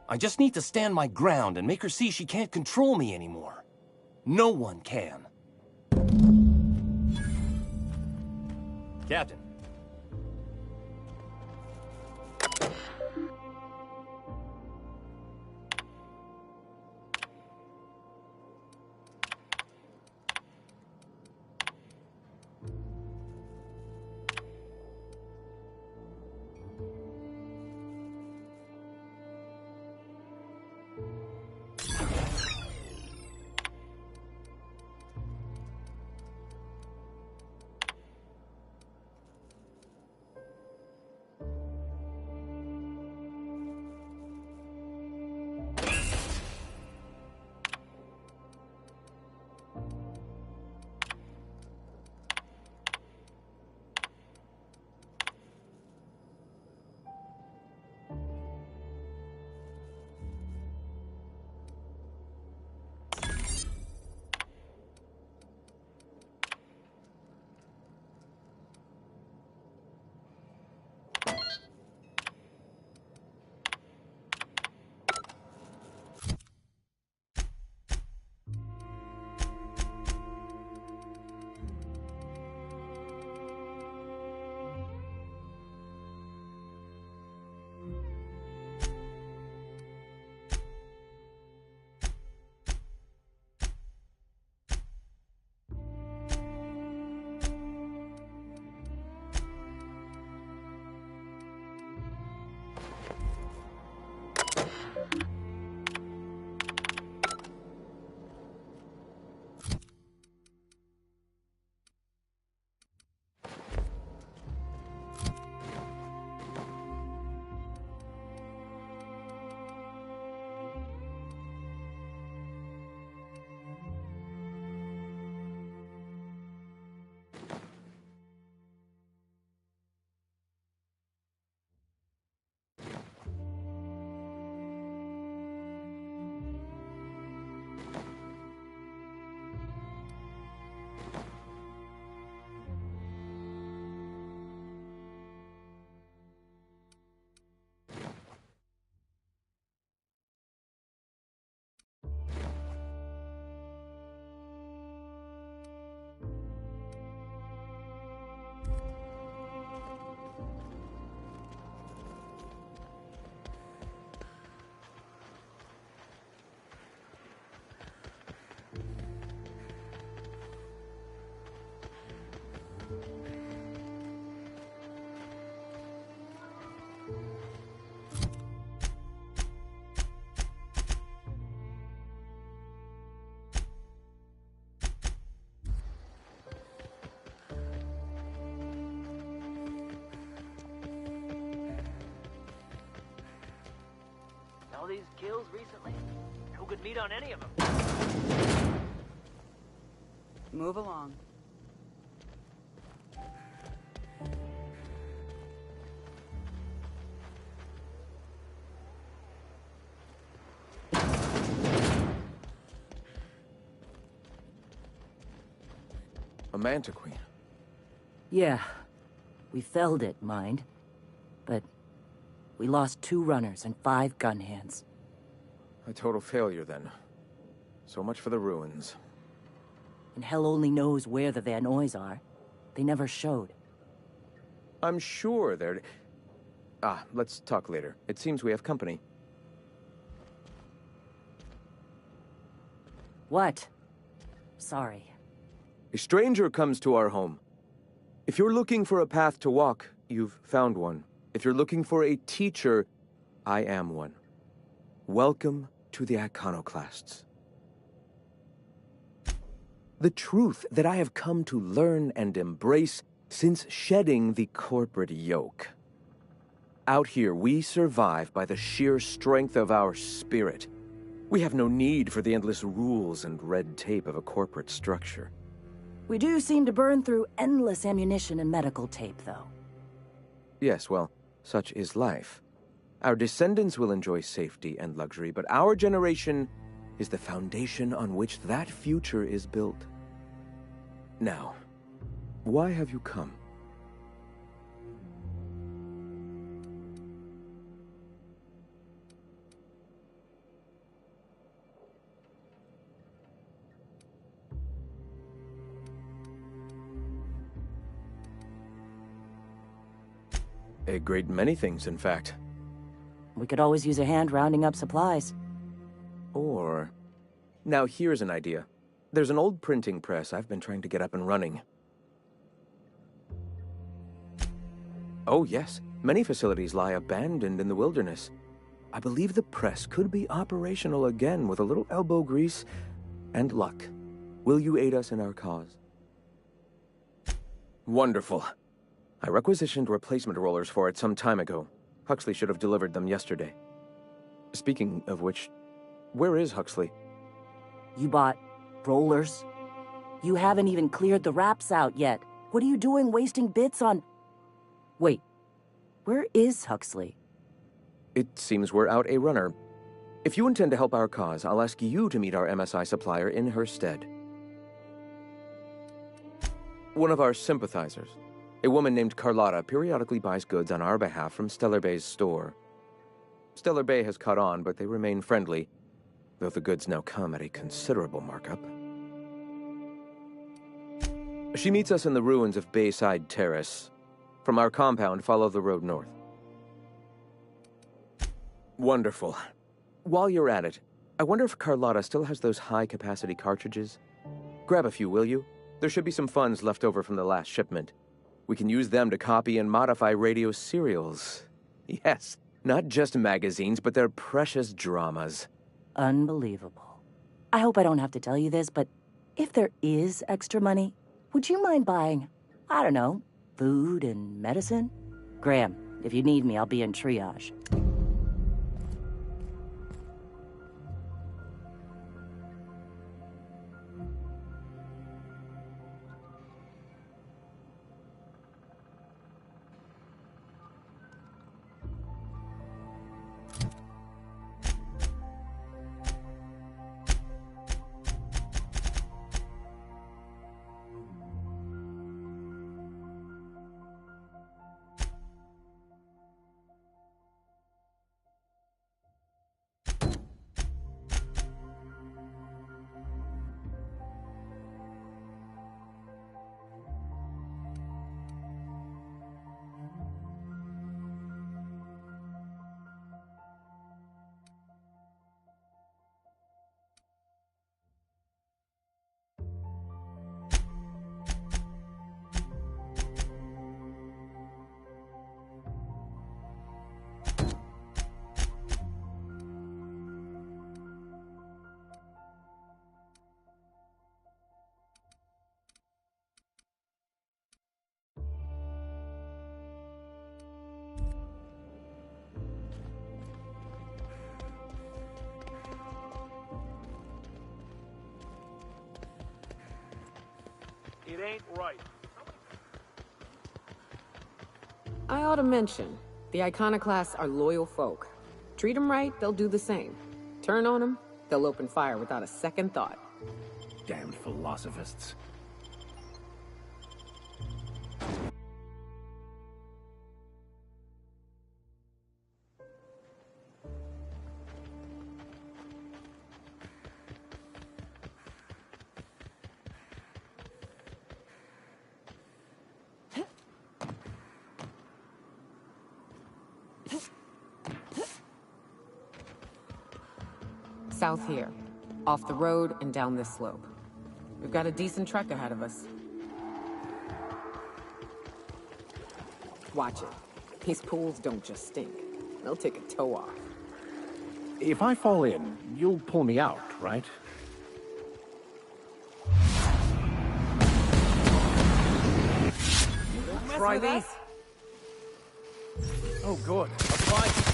Speaker 13: I just need to stand my ground and make her see she can't control me anymore. No one can. Captain.
Speaker 17: All these kills recently? Who could meet on any of them?
Speaker 12: Move along.
Speaker 18: A Mantiqueen.
Speaker 19: Yeah. We felled it, mind. But we lost 2 runners and 5 gun hands.
Speaker 18: A total failure, then. So much for the ruins.
Speaker 19: And hell only knows where the Vanoys are. They never showed.
Speaker 18: I'm sure they're... let's talk later. It seems we have company.
Speaker 19: What? Sorry.
Speaker 18: A stranger comes to our home. If you're looking for a path to walk, you've found one. If you're looking for a teacher, I am one. Welcome to the Iconoclasts. The truth that I have come to learn and embrace since shedding the corporate yoke. Out here, we survive by the sheer strength of our spirit. We have no need for the endless rules and red tape of a corporate structure.
Speaker 19: We do seem to burn through endless ammunition and medical tape, though.
Speaker 18: Yes, well, such is life. Our descendants will enjoy safety and luxury, but our generation is the foundation on which that future is built. Now, why have you come? A great many things, in fact.
Speaker 19: We could always use a hand rounding up supplies.
Speaker 18: Or... Now here's an idea. There's an old printing press I've been trying to get up and running. Oh yes, many facilities lie abandoned in the wilderness. I believe the press could be operational again with a little elbow grease and luck. Will you aid us in our cause? Wonderful. I requisitioned replacement rollers for it some time ago. Huxley should have delivered them yesterday. Speaking of which, where is Huxley?
Speaker 19: You bought rollers? You haven't even cleared the wraps out yet. What are you doing wasting bits on... Wait, where is Huxley?
Speaker 18: It seems we're out a runner. If you intend to help our cause, I'll ask you to meet our MSI supplier in her stead. One of our sympathizers. A woman named Carlotta periodically buys goods on our behalf from Stellar Bay's store. Stellar Bay has caught on, but they remain friendly, though the goods now come at a considerable markup. She meets us in the ruins of Bayside Terrace. From our compound, follow the road north. Wonderful. While you're at it, I wonder if Carlotta still has those high-capacity cartridges? Grab a few, will you? There should be some funds left over from the last shipment. We can use them to copy and modify radio serials. Yes, not just magazines, but their precious dramas.
Speaker 19: Unbelievable. I hope I don't have to tell you this, but if there is extra money, would you mind buying, I don't know, food and medicine? Graham, if you need me, I'll be in triage.
Speaker 4: ain't right.
Speaker 6: I ought to mention, the Iconoclasts are loyal folk. Treat them right, they'll do the same. Turn on them, they'll open fire without a second thought.
Speaker 11: Damned philosophists.
Speaker 6: South here. Off the road and down this slope. We've got a decent trek ahead of us. Watch it. These pools don't just stink. They'll take a toe off.
Speaker 11: If I fall in, you'll pull me out, right?
Speaker 6: Try these.
Speaker 14: Oh, good. Apply.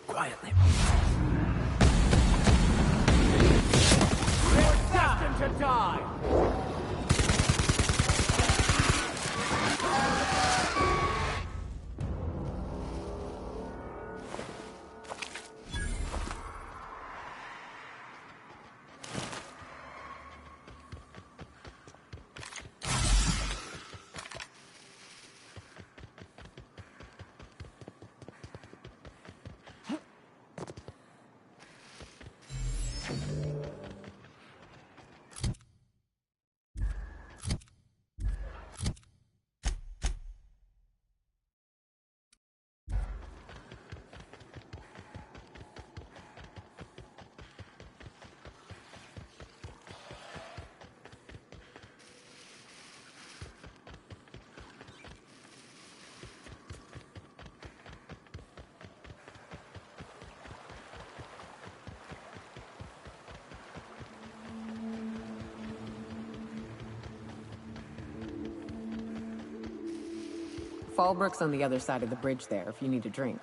Speaker 5: Quietly.
Speaker 15: We're destined to die!
Speaker 6: Fallbrook's on the other side of the bridge there if you need a drink.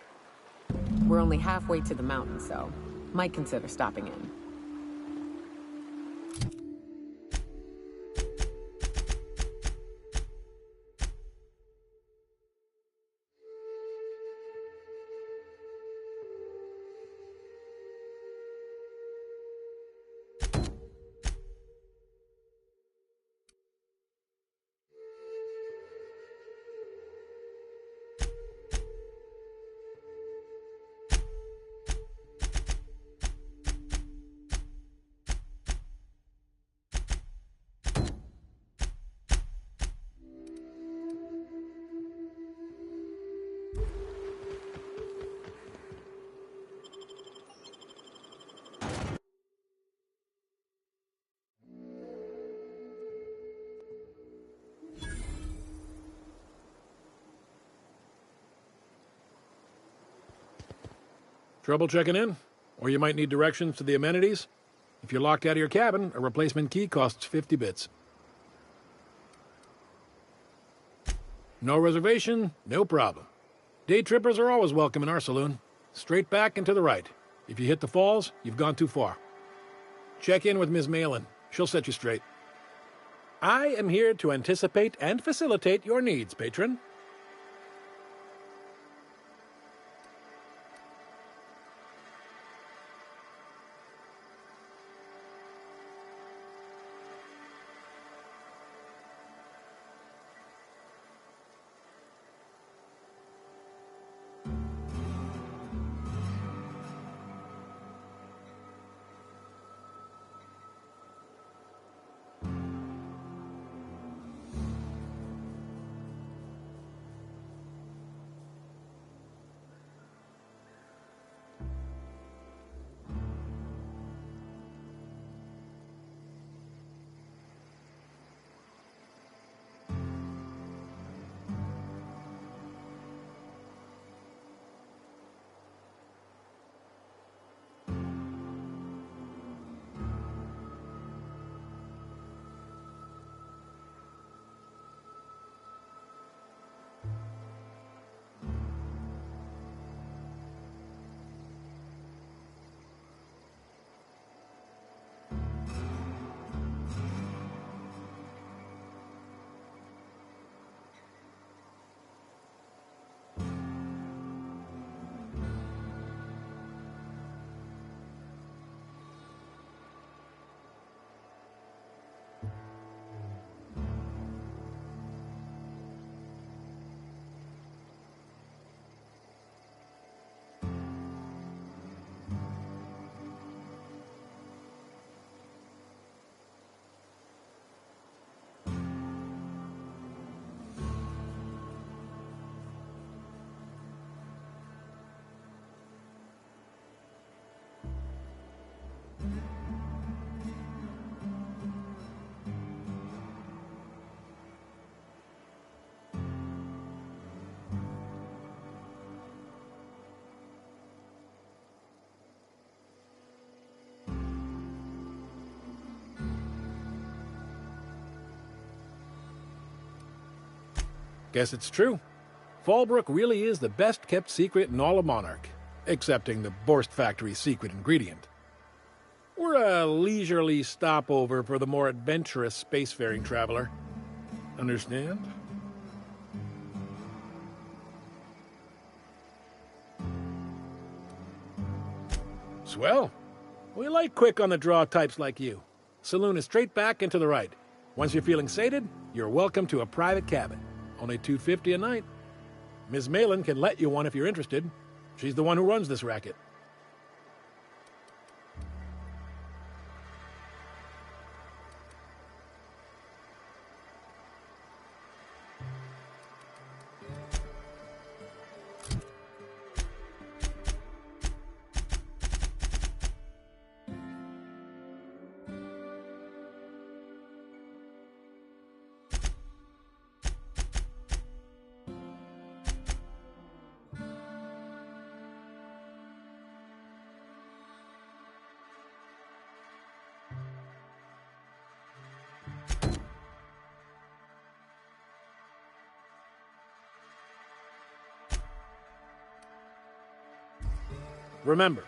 Speaker 6: We're only halfway to the mountain, so might consider stopping in.
Speaker 14: Trouble checking in? Or you might need directions to the amenities? If you're locked out of your cabin, a replacement key costs 50 bits. No reservation, no problem. Day trippers are always welcome in our saloon. Straight back and to the right. If you hit the falls, you've gone too far. Check in with Ms. Malin. She'll set you straight. I am here to anticipate and facilitate your needs, patron. Guess it's true. Fallbrook really is the best-kept secret in all of Monarch, excepting the Borst Factory's secret ingredient. We're a leisurely stopover for the more adventurous spacefaring traveler. Understand? Swell. We like quick-on-the-draw types like you. Saloon is straight back and to the right. Once you're feeling sated, you're welcome to a private cabin. Only $250 a night. Ms. Malin can let you one if you're interested. She's the one who runs this racket. Remember,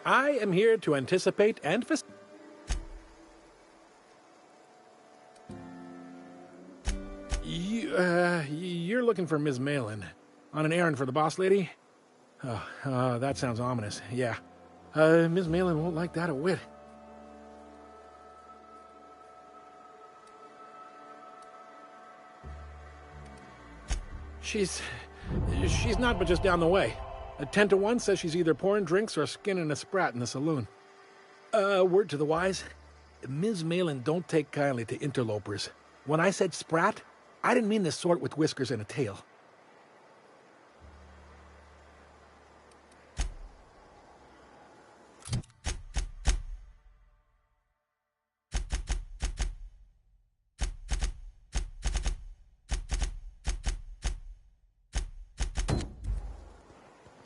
Speaker 14: I am here to anticipate and You're looking for Ms. Malin. On an errand for the boss lady? That sounds ominous. Yeah. Ms. Malin won't like that a whit. She's not but just down the way. A 10 to 1 says she's either pouring drinks or skinning a sprat in the saloon. Word to the wise, Ms. Malin don't take kindly to interlopers. When I said sprat, I didn't mean the sort with whiskers and a tail.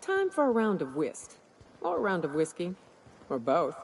Speaker 6: Time for a round of whist. Or a round of whiskey. Or both.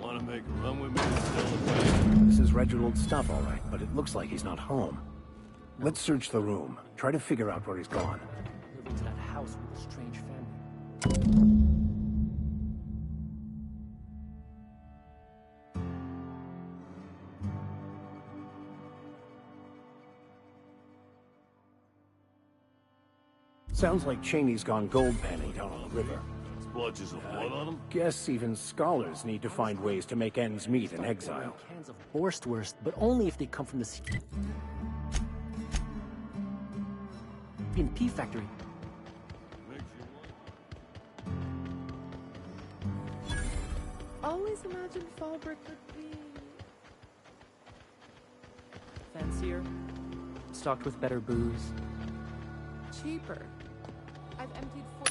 Speaker 13: Want to make a run with me and steal the bank?
Speaker 11: This is Reginald's stuff, all right, but it looks like he's not home. Let's search the room. Try to figure out where he's gone.
Speaker 1: Moving to that house with a strange family.
Speaker 11: Sounds like Cheney's gone gold panning down on the river.
Speaker 13: Splotches of blood on him?
Speaker 11: Guess even scholars need to find ways to make ends meet in exile.
Speaker 1: Cans of Borstwurst, but only if they come from the P factory.
Speaker 10: Always imagined Fallbrook would be
Speaker 1: Fancier, stocked with better booze.
Speaker 10: cheaper. I've emptied 4.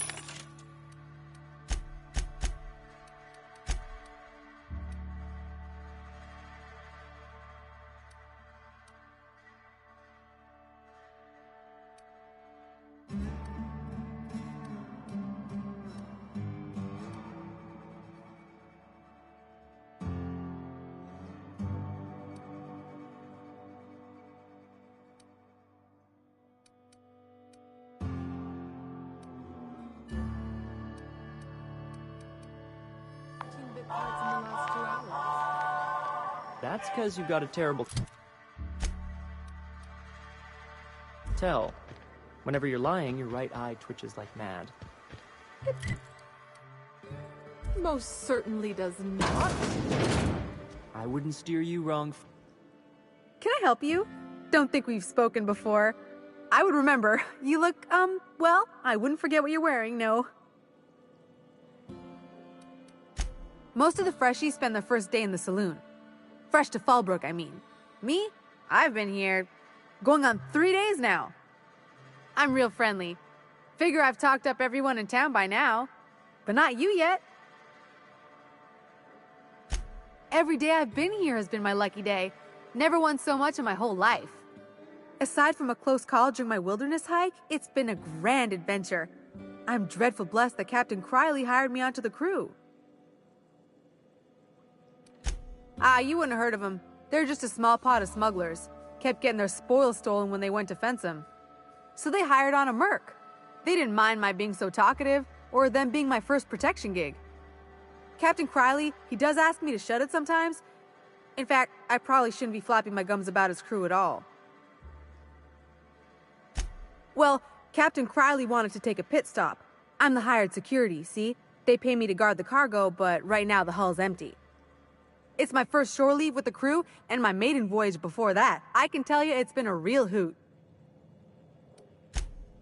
Speaker 10: parts in the last 2 hours.
Speaker 1: That's because you've got a terrible tell. Whenever you're lying, your right eye twitches like mad.
Speaker 10: Most certainly does not.
Speaker 1: I wouldn't steer you wrong.
Speaker 16: Can I help you? Don't think we've spoken before. I would remember. You look, well, I wouldn't forget what you're wearing, no. Most of the freshies spend their first day in the saloon. Fresh to Fallbrook, I mean. Me? I've been here going on 3 days now. I'm real friendly. Figure I've talked up everyone in town by now. But not you yet. Every day I've been here has been my lucky day. Never won so much in my whole life. Aside from a close call during my wilderness hike, it's been a grand adventure. I'm dreadful blessed that Captain Criley hired me onto the crew. You wouldn't have heard of them. They're just a small pot of smugglers. Kept getting their spoils stolen when they went to fence them. So they hired on a merc. They didn't mind my being so talkative, or them being my first protection gig. Captain Criley, he does ask me to shut it sometimes. In fact, I probably shouldn't be flapping my gums about his crew at all. Well, Captain Criley wanted to take a pit stop. I'm the hired security, see? They pay me to guard the cargo, but right now the hull's empty. It's my first shore leave with the crew, and my maiden voyage before that. I can tell you it's been a real hoot.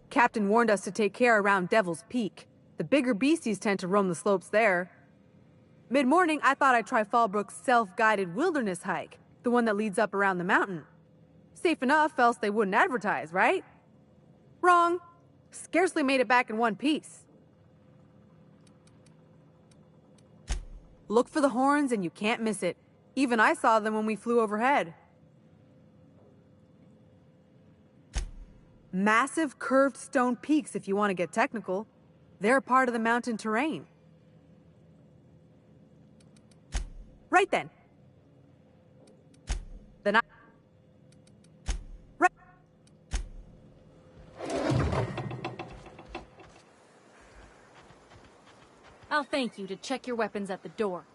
Speaker 16: Captain warned us to take care around Devil's Peak. The bigger beasties tend to roam the slopes there. Mid-morning, I thought I'd try Fallbrook's self-guided wilderness hike, the one that leads up around the mountain. Safe enough, else they wouldn't advertise, right? Wrong. Scarcely made it back in one piece. Look for the horns and you can't miss it. Even I saw them when we flew overhead. Massive curved stone peaks if you want to get technical. They're part of the mountain terrain. Right then. Then Right.
Speaker 20: I'll thank you to check your weapons at the door.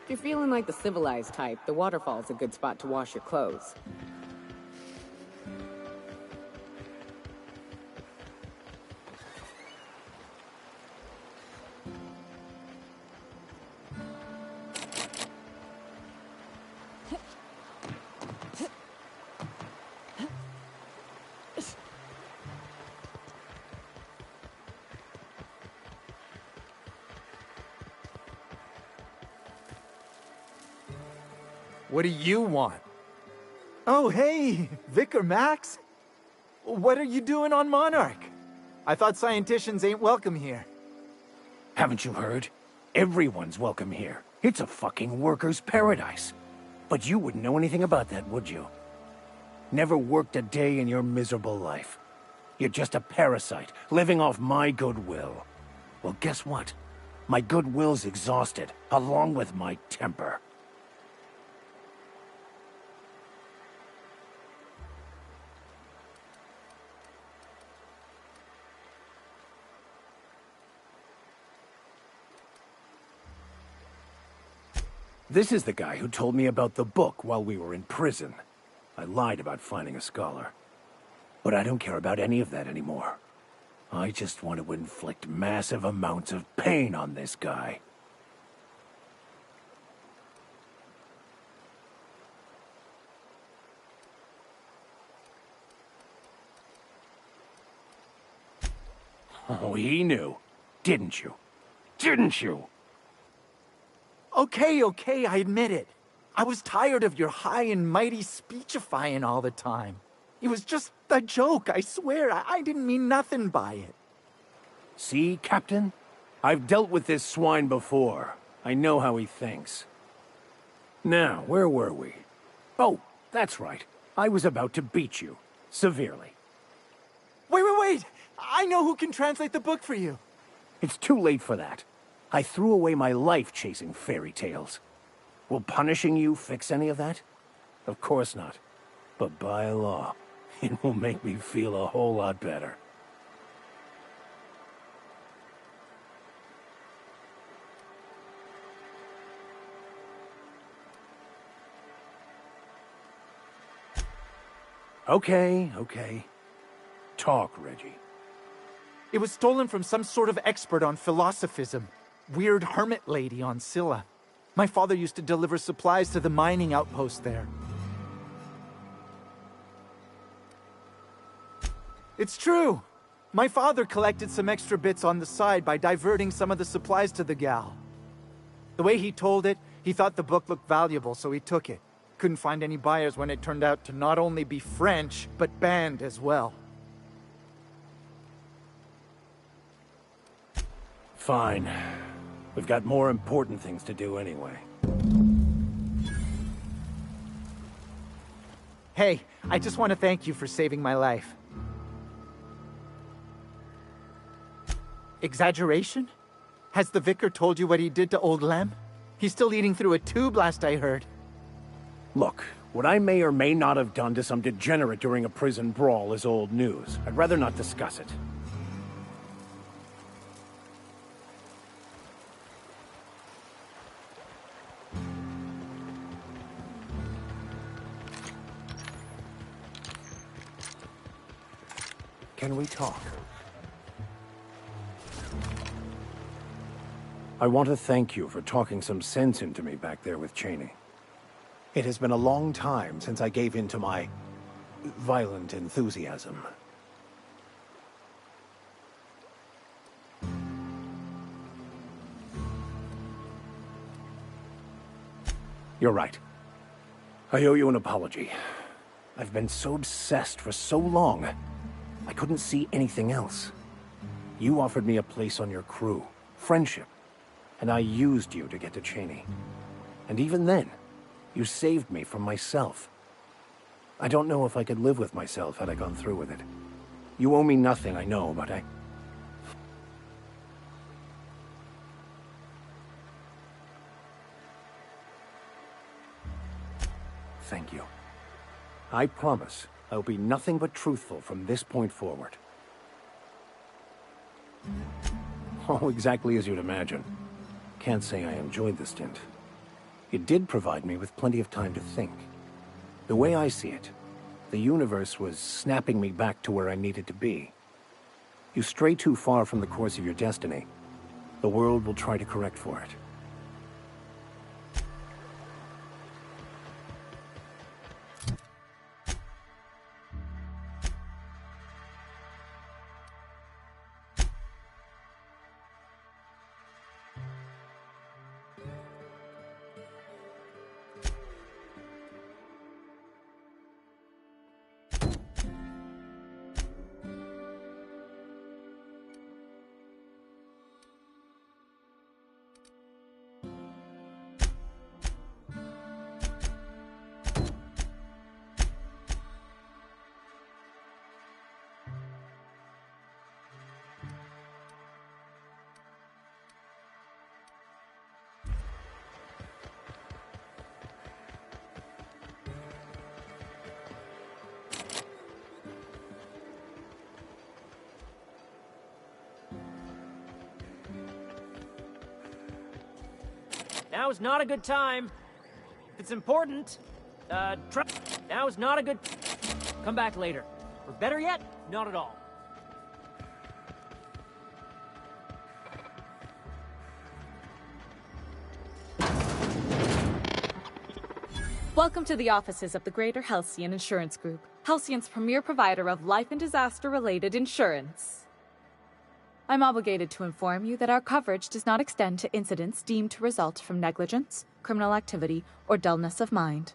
Speaker 6: If you're feeling like the civilized type, the waterfall's a good spot to wash your clothes.
Speaker 7: What do you want? Oh, hey, Vicar Max. What are you doing on Monarch? I thought scienticians ain't welcome here.
Speaker 11: Haven't you heard? Everyone's welcome here. It's a fucking worker's paradise. But you wouldn't know anything about that, would you? Never worked a day in your miserable life. You're just a parasite, living off my goodwill. Well, guess what? My goodwill's exhausted, along with my temper. This is the guy who told me about the book while we were in prison. I lied about finding a scholar. But I don't care about any of that anymore. I just want to inflict massive amounts of pain on this guy. Oh, he knew. Didn't you? Didn't you?
Speaker 7: Okay, I admit it. I was tired of your high and mighty speechifying all the time. It was just a joke, I swear. I didn't mean nothing by it.
Speaker 11: See, Captain? I've dealt with this swine before. I know how he thinks. Now, where were we? Oh, that's right. I was about to beat you. Severely.
Speaker 7: Wait! I know who can translate the book for you.
Speaker 11: It's too late for that. I threw away my life chasing fairy tales. Will punishing you fix any of that? Of course not. But by law, it will make me feel a whole lot better. Okay. Talk, Reggie.
Speaker 7: It was stolen from some sort of expert on philosophism. Weird hermit lady on Scylla. My father used to deliver supplies to the mining outpost there. It's true. My father collected some extra bits on the side by diverting some of the supplies to the gal. The way he told it, he thought the book looked valuable, so he took it. Couldn't find any buyers when it turned out to not only be French, but banned as well.
Speaker 11: Fine. We've got more important things to do anyway.
Speaker 7: Hey, I just want to thank you for saving my life. Exaggeration? Has the vicar told you what he did to old Lem? He's still eating through a tube, last I heard.
Speaker 11: Look, what I may or may not have done to some degenerate during a prison brawl is old news. I'd rather not discuss it. Can we talk? I want to thank you for talking some sense into me back there with Cheney. It has been a long time since I gave in to my violent enthusiasm. You're right. I owe you an apology. I've been so obsessed for so long, I couldn't see anything else. You offered me a place on your crew, friendship, and I used you to get to Cheney. And even then, you saved me from myself. I don't know if I could live with myself had I gone through with it. You owe me nothing, I know, but I... Thank you. I promise I'll be nothing but truthful from this point forward. Oh, exactly as you'd imagine. Can't say I enjoyed the stint. You did provide me with plenty of time to think. The way I see it, the universe was snapping me back to where I needed to be. You stray too far from the course of your destiny, the world will try to correct for it.
Speaker 1: Now is not a good time. If it's important, now is not a good... Come back later. Or better yet, not at all.
Speaker 20: Welcome to the offices of the Greater Halcyon Insurance Group, Halcyon's premier provider of life and disaster-related insurance. I'm obligated to inform you that our coverage does not extend to incidents deemed to result from negligence, criminal activity, or dullness of mind.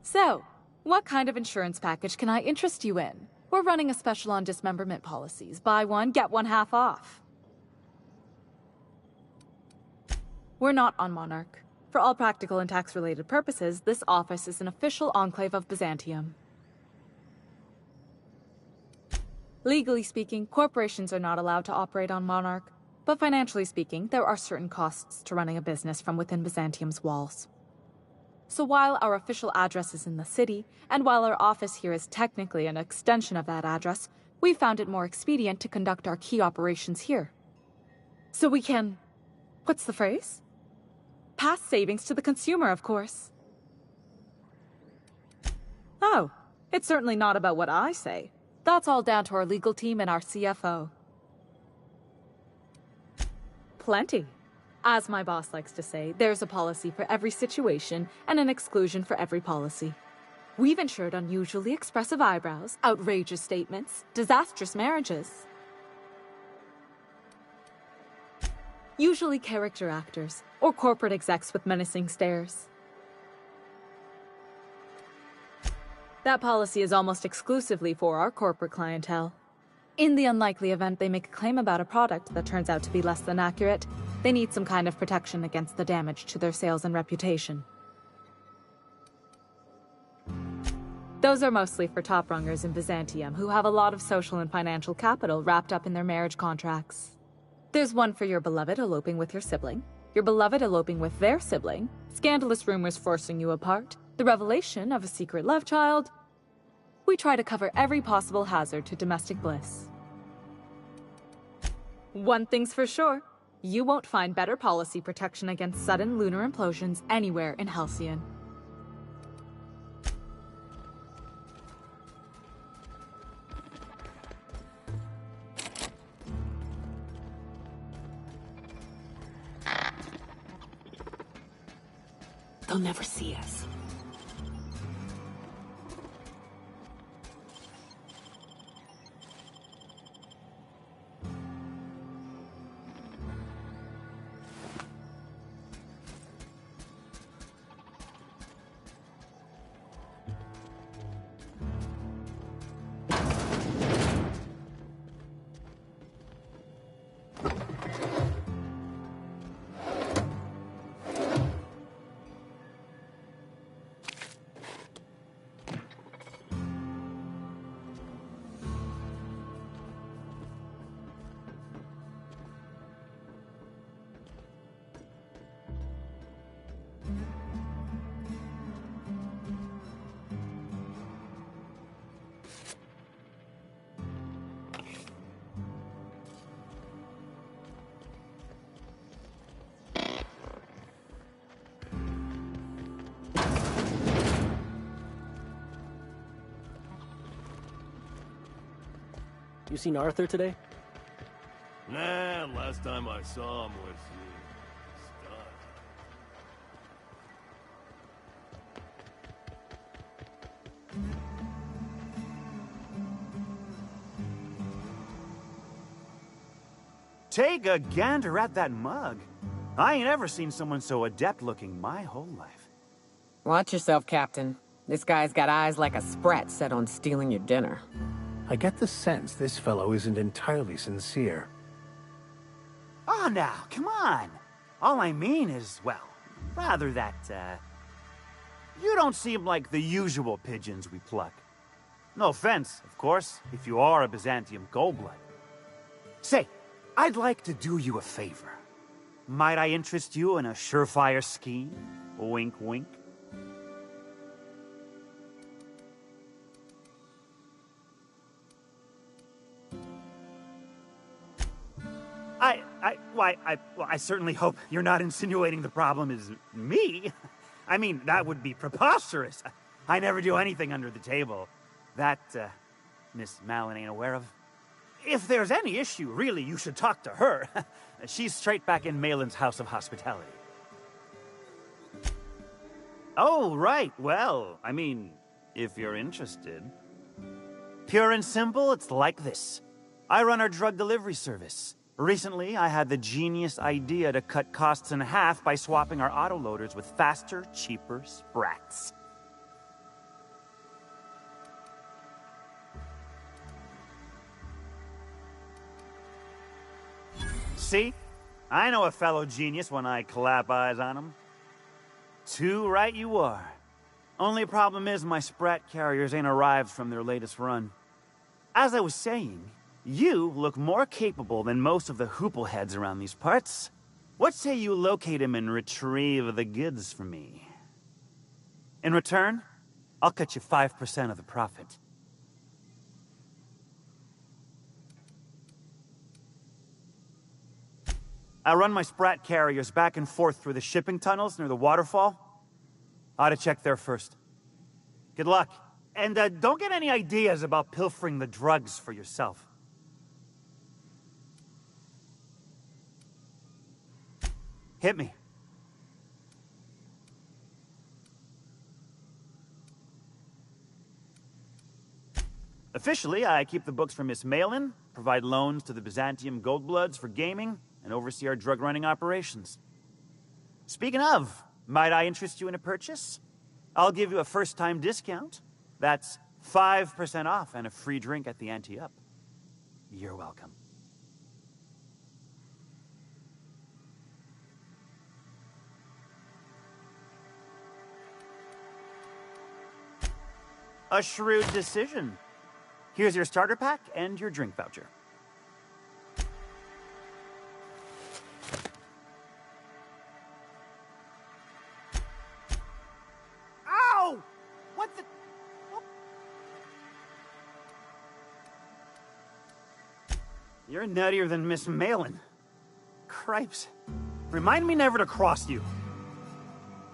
Speaker 20: So, what kind of insurance package can I interest you in? We're running a special on dismemberment policies. Buy one, get one half off. We're not on Monarch. For all practical and tax-related purposes, this office is an official enclave of Byzantium. Legally speaking, corporations are not allowed to operate on Monarch, but financially speaking, there are certain costs to running a business from within Byzantium's walls. So while our official address is in the city, and while our office here is technically an extension of that address, we found it more expedient to conduct our key operations here. So we can... what's the phrase? Pass savings to the consumer, of course. Oh, it's certainly not about what I say. That's all down to our legal team and our CFO. Plenty. As my boss likes to say, there's a policy for every situation and an exclusion for every policy. We've insured unusually expressive eyebrows, outrageous statements, disastrous marriages. Usually character actors, or corporate execs with menacing stares. That policy is almost exclusively for our corporate clientele. In the unlikely event they make a claim about a product that turns out to be less than accurate, they need some kind of protection against the damage to their sales and reputation. Those are mostly for top-rungers in Byzantium who have a lot of social and financial capital wrapped up in their marriage contracts. There's one for your beloved eloping with your sibling, your beloved eloping with their sibling, scandalous rumors forcing you apart, the revelation of a secret love child. We try to cover every possible hazard to domestic bliss. One thing's for sure, you won't find better policy protection against sudden lunar implosions anywhere in Halcyon.
Speaker 6: They'll never see us.
Speaker 21: You seen Arthur today?
Speaker 13: Nah, last time I saw him was...
Speaker 22: Take a gander at that mug. I ain't ever seen someone so adept-looking my whole life.
Speaker 6: Watch yourself, Captain. This guy's got eyes like a sprat set on stealing your dinner.
Speaker 11: I get the sense this fellow isn't entirely sincere.
Speaker 22: Oh, now, come on. All I mean is, well, rather that, you don't seem like the usual pigeons we pluck. No offense, of course, if you are a Byzantium Goldblood. Say, I'd like to do you a favor. Might I interest you in a surefire scheme? Wink, wink. I certainly hope you're not insinuating the problem is me. I mean, that would be preposterous. I never do anything under the table. That, Miss Malin ain't aware of. If there's any issue, really, you should talk to her. She's straight back in Malin's House of Hospitality. Oh, right. Well, I mean, if you're interested. Pure and simple, it's like this. I run our drug delivery service. Recently, I had the genius idea to cut costs in half by swapping our autoloaders with faster, cheaper sprats. See? I know a fellow genius when I clap eyes on him. Too right you are. Only problem is my sprat carriers ain't arrived from their latest run. As I was saying, you look more capable than most of the hoople heads around these parts. What say you locate him and retrieve the goods for me? In return, I'll cut you 5% of the profit. I run my sprat carriers back and forth through the shipping tunnels near the waterfall. Ought to check there first. Good luck. And don't get any ideas about pilfering the drugs for yourself. Hit me. Officially, I keep the books for Miss Malin, provide loans to the Byzantium Goldbloods for gaming, and oversee our drug-running operations. Speaking of, might I interest you in a purchase? I'll give you a first-time discount. That's 5% off and a free drink at the ante-up. You're welcome. A shrewd decision. Here's your starter pack and your drink voucher. Ow! What the... Oh. You're nuttier than Miss Malin. Cripes. Remind me never to cross you.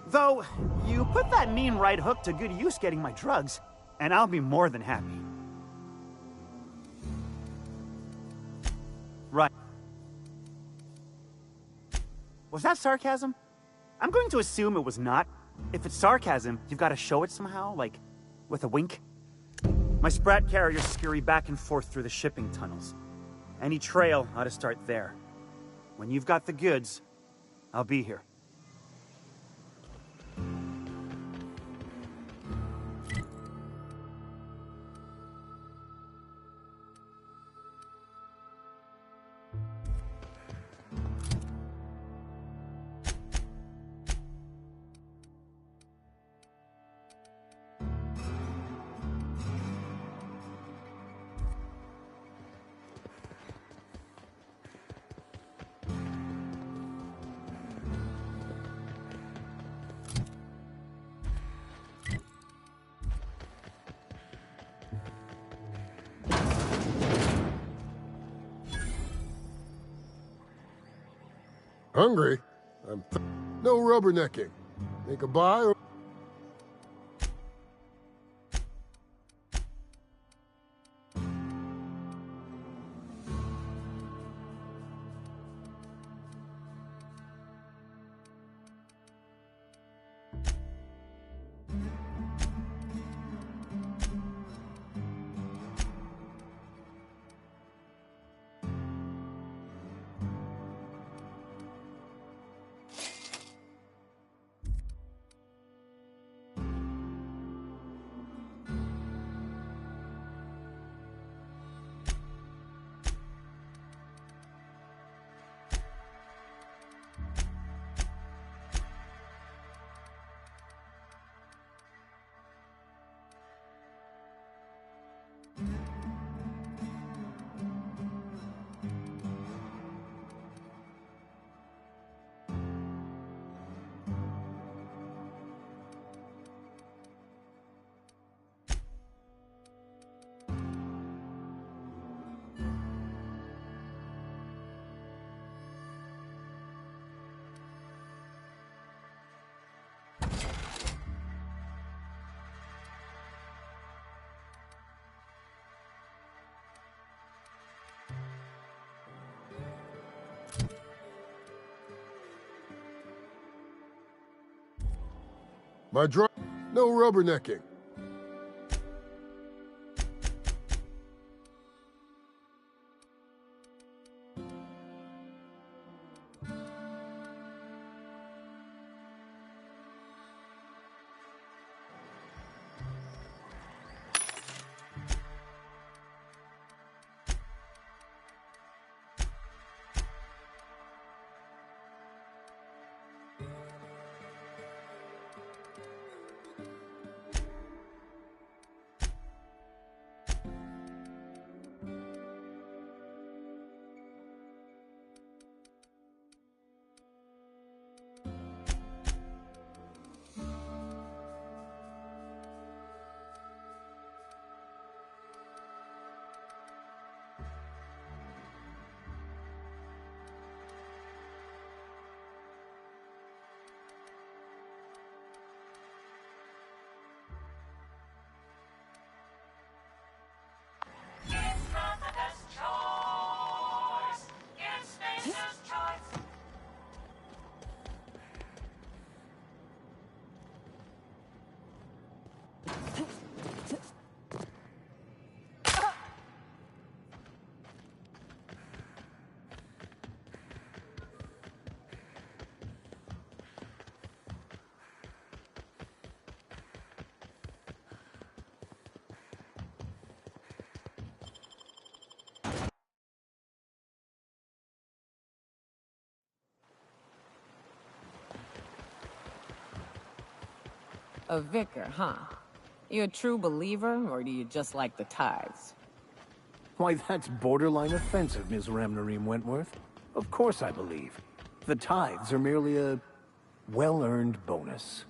Speaker 22: Though, you put that mean right hook to good use getting my drugs. And I'll be more than happy. Right. Was that sarcasm? I'm going to assume it was not. If it's sarcasm, you've got to show it somehow, like, with a wink. My sprat carriers scurry back and forth through the shipping tunnels. Any trail ought to start there. When you've got the goods, I'll be here.
Speaker 23: Hungry? No rubbernecking. Make a buy or... No rubbernecking.
Speaker 6: A vicar, huh? You a true believer, or do you just like the tithes?
Speaker 11: Why, that's borderline offensive, Ms. Ramnareem Wentworth. Of course I believe. The tithes are merely a well-earned bonus.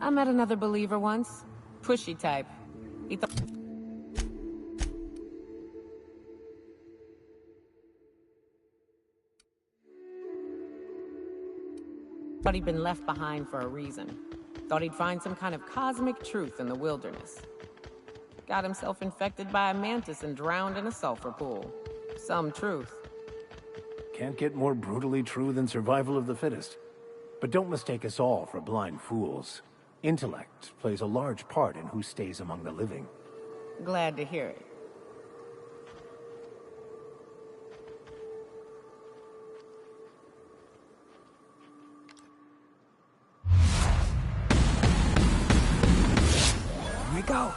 Speaker 6: I met another believer once. Pushy type. He thought... But he'd been left behind for a reason. Thought he'd find some kind of cosmic truth in the wilderness. Got himself infected by a mantis and drowned in a sulfur pool. Some truth.
Speaker 11: Can't get more brutally true than survival of the fittest. But don't mistake us all for blind fools. Intellect plays a large part in who stays among the living.
Speaker 6: Glad to hear it.
Speaker 11: Here we go.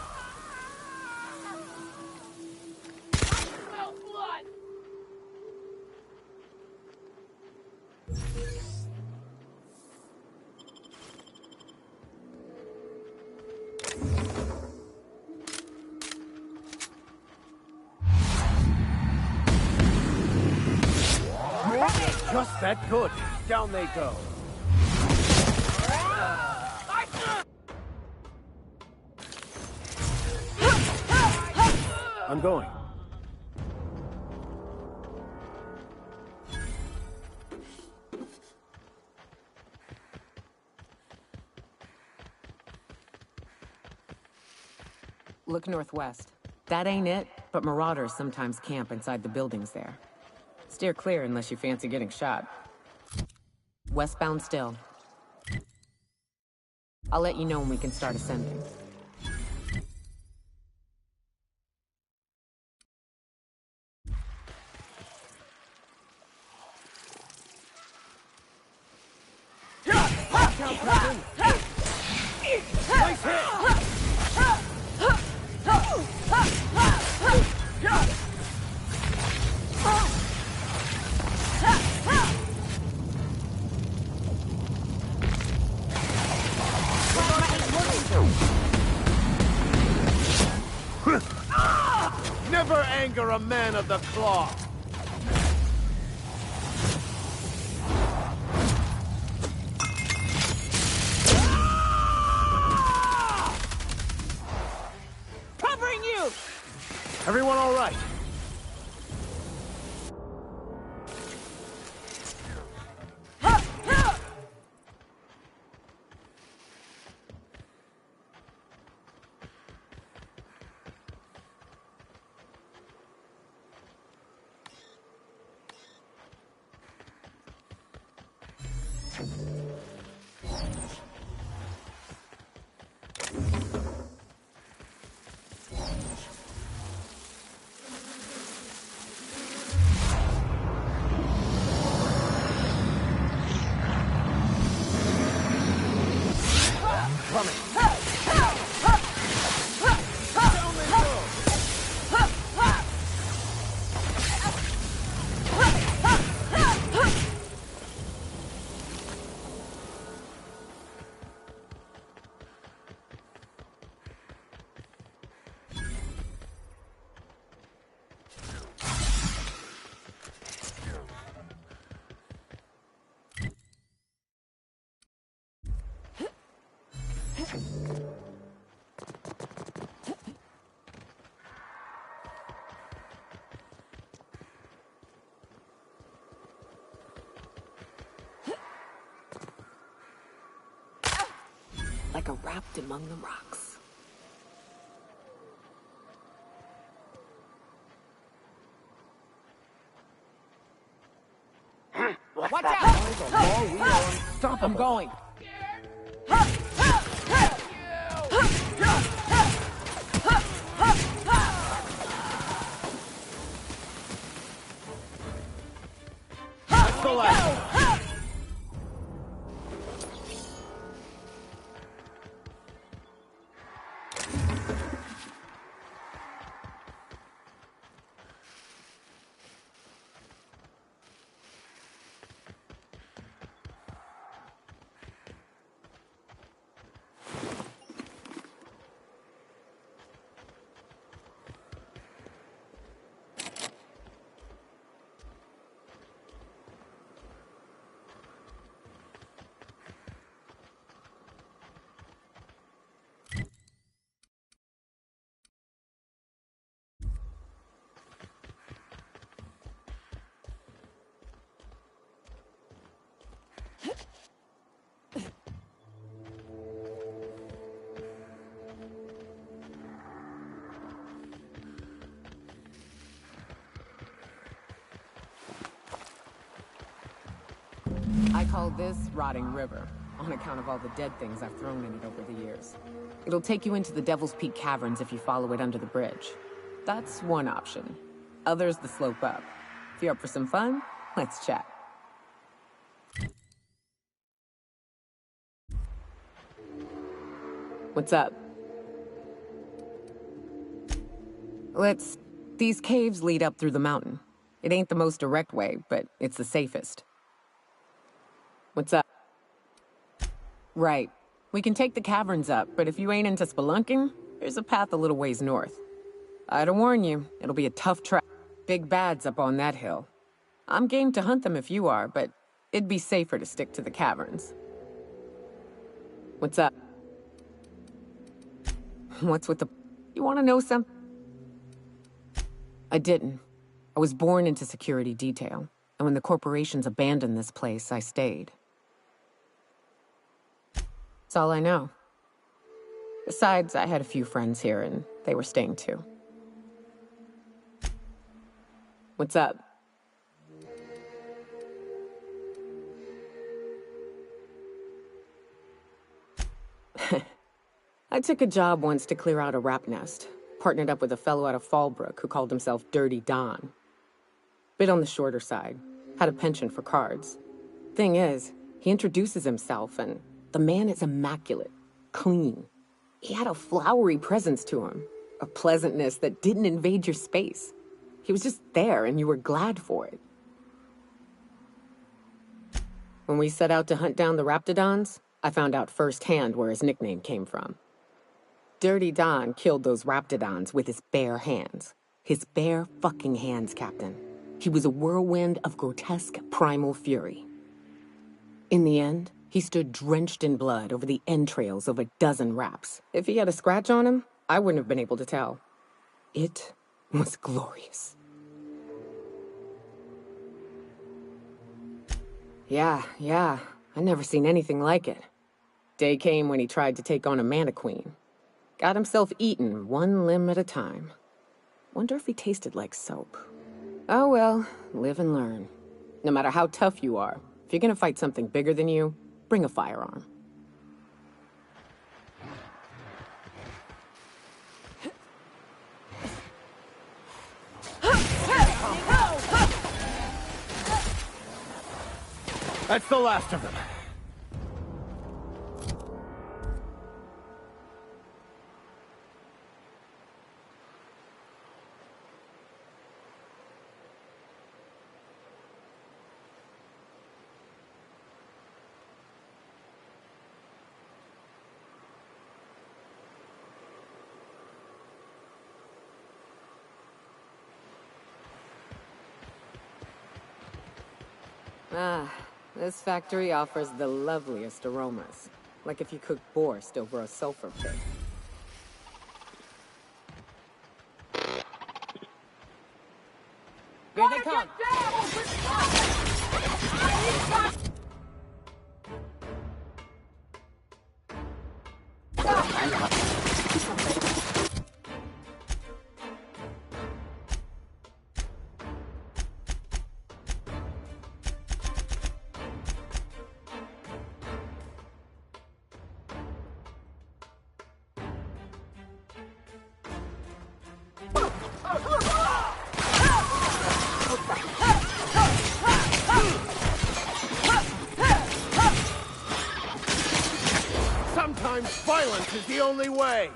Speaker 15: Just that good. Down they go.
Speaker 11: I'm going.
Speaker 6: Look northwest. That ain't it, but marauders sometimes camp inside the buildings there. Steer clear unless you fancy getting shot. Westbound still. I'll let you know when we can start ascending.
Speaker 15: Nice hit! Never anger a man of the cloth!
Speaker 6: Covering you!
Speaker 15: Everyone all right? coming!
Speaker 6: Like a wrapped among the rocks. Watch out! Stop, I'm going.
Speaker 15: That's the last.
Speaker 6: I call this Rotting River, on account of all the dead things I've thrown in it over the years. It'll take you into the Devil's Peak Caverns if you follow it under the bridge. That's one option. Others the slope up. If you're up for some fun, let's chat. What's up? These caves lead up through the mountain. It ain't the most direct way, but it's the safest. What's up? Right. We can take the caverns up, but if you ain't into spelunking, there's a path a little ways north. I'd warn you, it'll be a tough trek. Big bads up on that hill. I'm game to hunt them if you are, but it'd be safer to stick to the caverns. What's up? What's with the... You want to know something? I didn't. I was born into security detail, and when the corporations abandoned this place, I stayed. That's all I know. Besides, I had a few friends here, and they were staying too. What's up? I took a job once to clear out a rap nest. Partnered up with a fellow out of Fallbrook who called himself Dirty Don. Bit on the shorter side. Had a penchant for cards. Thing is, he introduces himself and the man is immaculate. Clean. He had a flowery presence to him. A pleasantness that didn't invade your space. He was just there and you were glad for it. When we set out to hunt down the Raptidons, I found out firsthand where his nickname came from. Dirty Don killed those Raptidons with his bare hands. His bare fucking hands, Captain. He was a whirlwind of grotesque primal fury. In the end, he stood drenched in blood over the entrails of a dozen raps. If he had a scratch on him, I wouldn't have been able to tell. It was glorious. Yeah. I never seen anything like it. Day came when he tried to take on a Mantiqueen. Got himself eaten one limb at a time. Wonder if he tasted like soap. Oh well, live and learn. No matter how tough you are, if you're gonna fight something bigger than you, bring a firearm.
Speaker 15: That's the last of them.
Speaker 6: Ah, this factory offers the loveliest aromas. Like if you cook borscht over a sulfur pit. Here they come!
Speaker 15: Sometimes violence is the only way.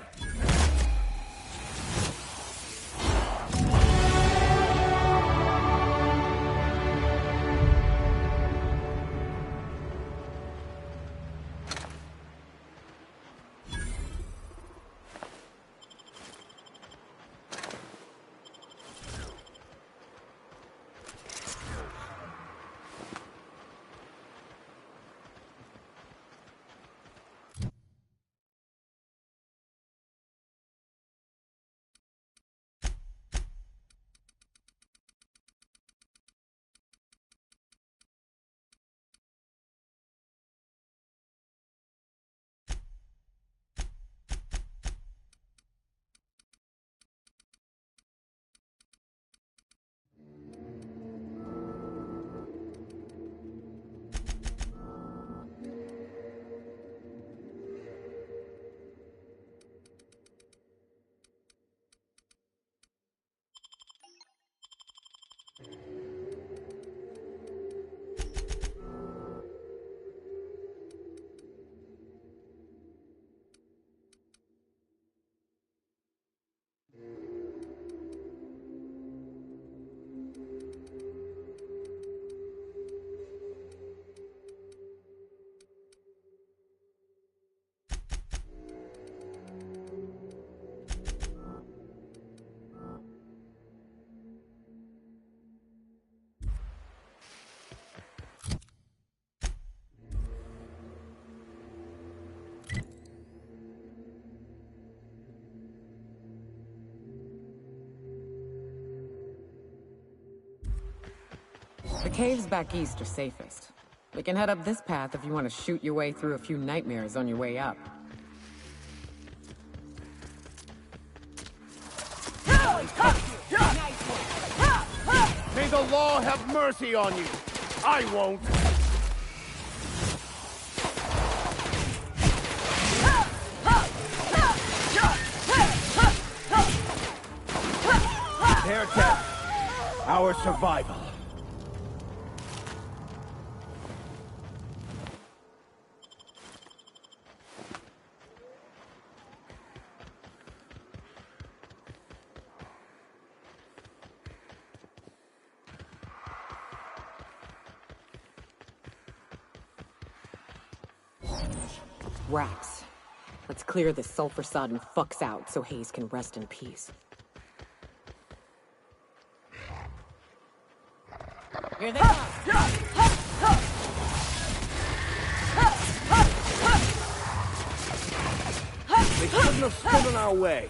Speaker 6: The caves back east are safest. We can head up this path if you want to shoot your way through a few nightmares on your way up.
Speaker 15: May the law have mercy on you. I won't. Their death, our survival.
Speaker 6: Rats. Let's clear this sulfur-sodden fucks out so Hayes can rest in peace. Here they come!
Speaker 15: They couldn't have stood in our way.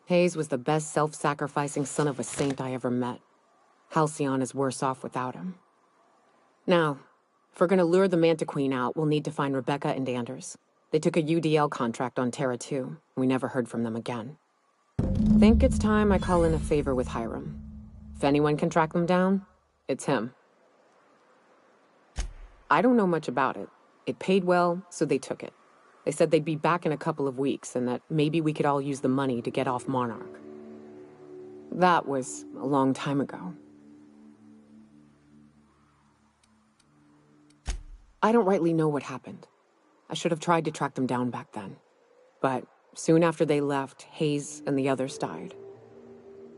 Speaker 6: Hayes was the best self-sacrificing son of a saint I ever met. Halcyon is worse off without him. Now, if we're gonna lure the Manta Queen out, we'll need to find Rebecca and Anders. They took a UDL contract on Terra 2. We never heard from them again. Think it's time I call in a favor with Hiram. If anyone can track them down, it's him. I don't know much about it. It paid well, so they took it. They said they'd be back in a couple of weeks and that maybe we could all use the money to get off Monarch. That was a long time ago. I don't rightly know what happened. I should have tried to track them down back then. But soon after they left, Hayes and the others died.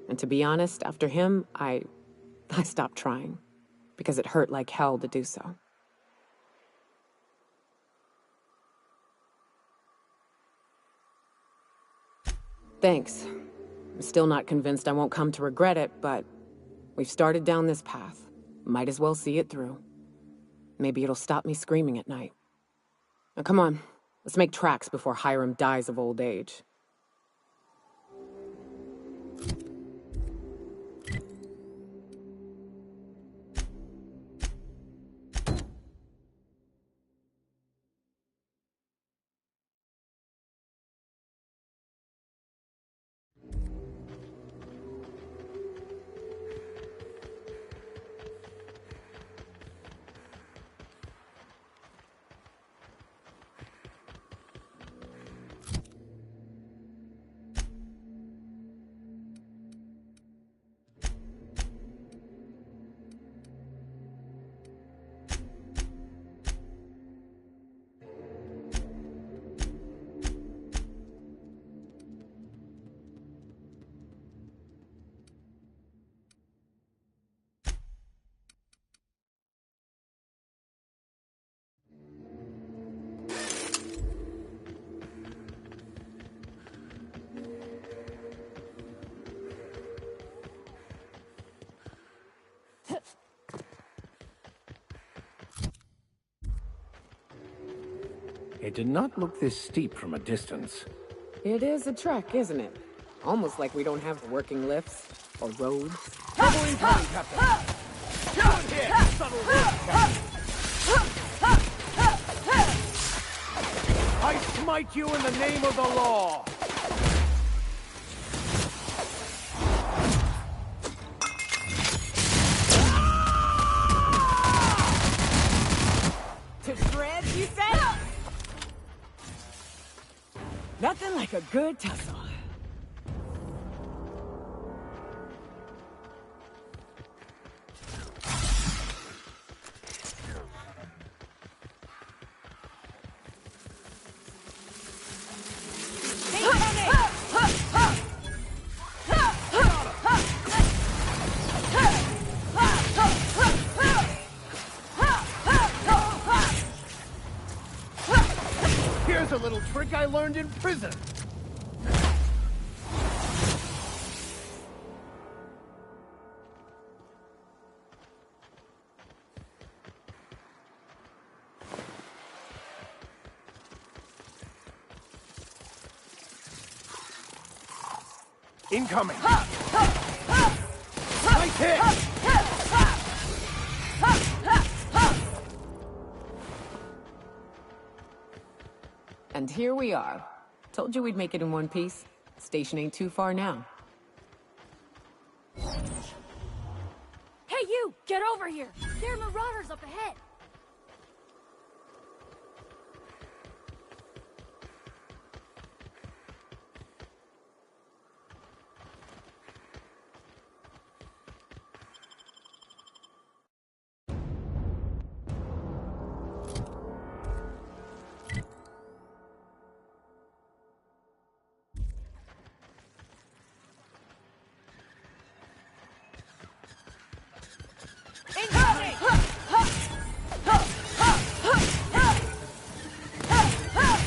Speaker 6: And to be honest, after him, I stopped trying. Because it hurt like hell to do so. Thanks. I'm still not convinced I won't come to regret it, but we've started down this path. Might as well see it through. Maybe it'll stop me screaming at night. Now come on, let's make tracks before Hiram dies of old age.
Speaker 11: It did not look this steep from a distance.
Speaker 6: It is a trek, isn't it? Almost like we don't have working lifts or roads.
Speaker 15: Trouble incoming, Captain! Down here, subtle Captain! I smite you in the name of the law!
Speaker 6: To shreds, you say? Nothing like a good tussle.
Speaker 15: Here's a little trick I learned in prison. Incoming! Nice hit!
Speaker 6: And here we are. Told you we'd make it in one piece. Station ain't too far now.
Speaker 2: Hey, you! Get over here! There are marauders up ahead!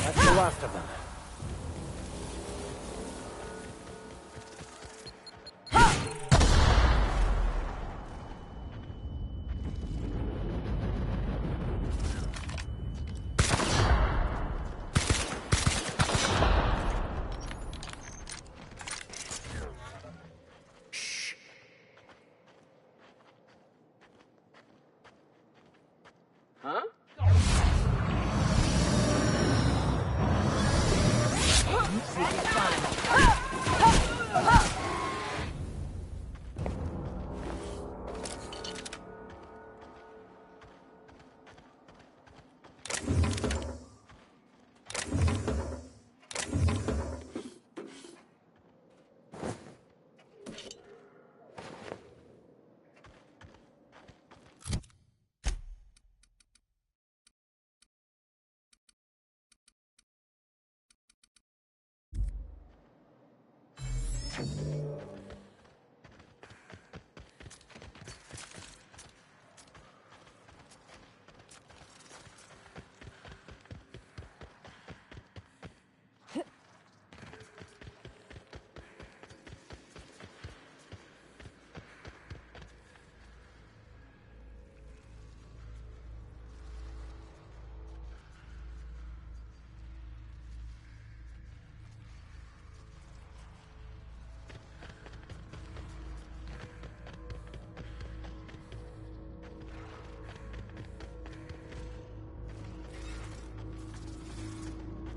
Speaker 11: That's the last of them.
Speaker 6: Huh?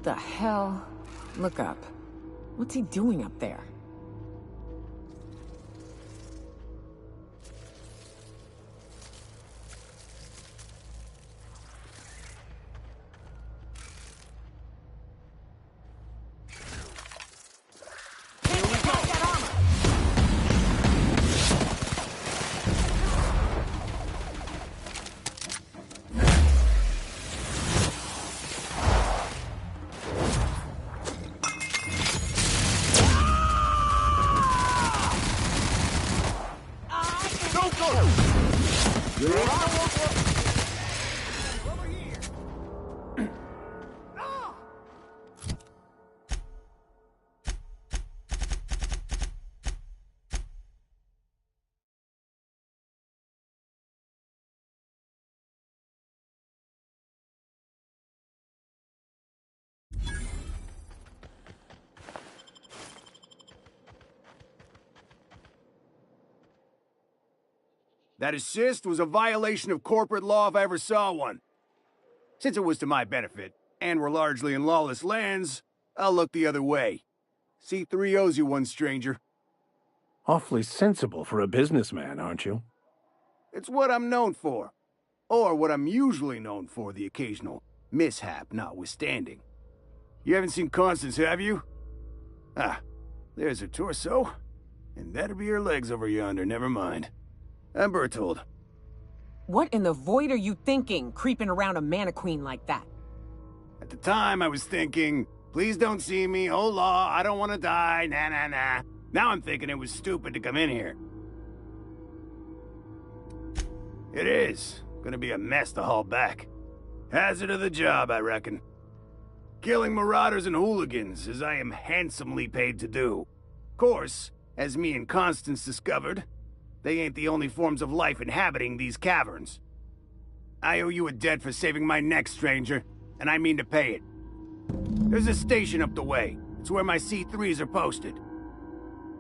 Speaker 6: The hell? Look up. What's he doing up there?
Speaker 15: That assist was a violation of corporate law if I ever saw one. Since it was to my benefit, and we're largely in lawless lands, I'll look the other way. C3 owes you one, stranger.
Speaker 11: Awfully sensible for a businessman, aren't you?
Speaker 15: It's what I'm known for. Or what I'm usually known for, the occasional mishap notwithstanding. You haven't seen Constance, have you? Ah, there's her torso. And that'll be her legs over yonder, never mind. I'm Bertold.
Speaker 6: What in the void are you thinking, creeping around a mannequin like that?
Speaker 15: At the time, I was thinking, please don't see me, oh law, I don't want to die, nah. Now I'm thinking it was stupid to come in here. It is. Gonna be a mess to haul back. Hazard of the job, I reckon. Killing marauders and hooligans, as I am handsomely paid to do. Of course, as me and Constance discovered, they ain't the only forms of life inhabiting these caverns. I owe you a debt for saving my neck, stranger, and I mean to pay it. There's a station up the way. It's where my C3s are posted.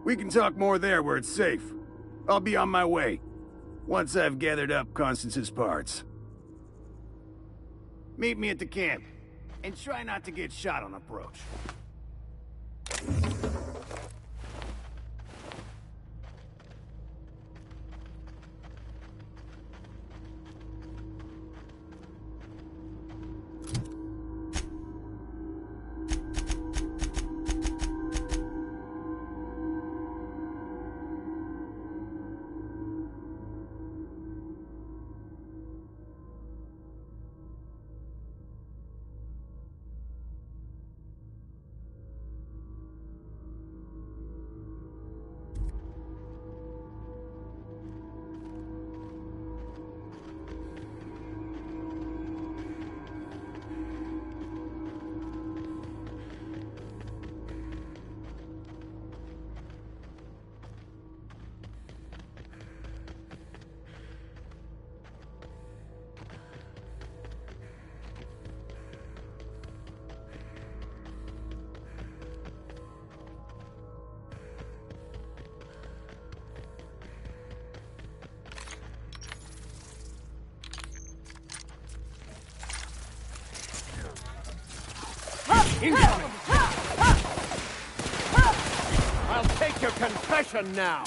Speaker 15: We can talk more there where it's safe. I'll be on my way, once I've gathered up Constance's parts. Meet me at the camp, and try not to get shot on approach. Incoming! I'll take your confession now!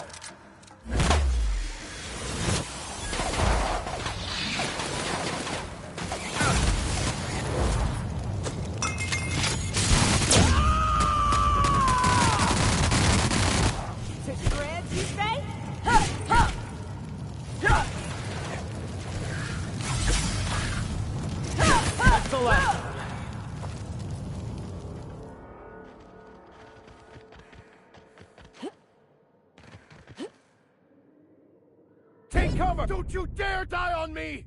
Speaker 1: That's the last.
Speaker 15: Take cover! Don't you dare die on me!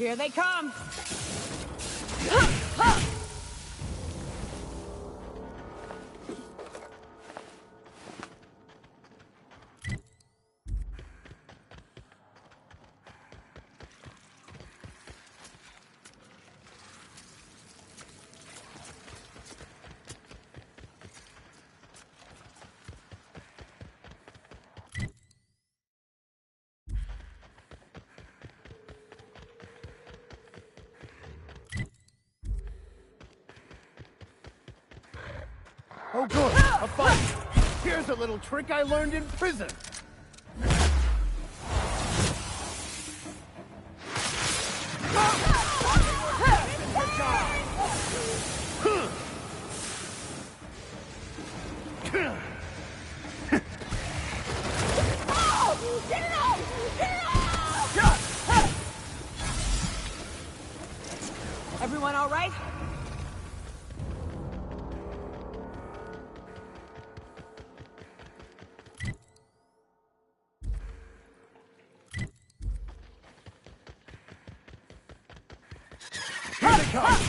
Speaker 6: Here they come!
Speaker 11: Oh, good. A fight. Here's a little trick I learned in prison.
Speaker 6: Everyone all right?
Speaker 11: Here they come!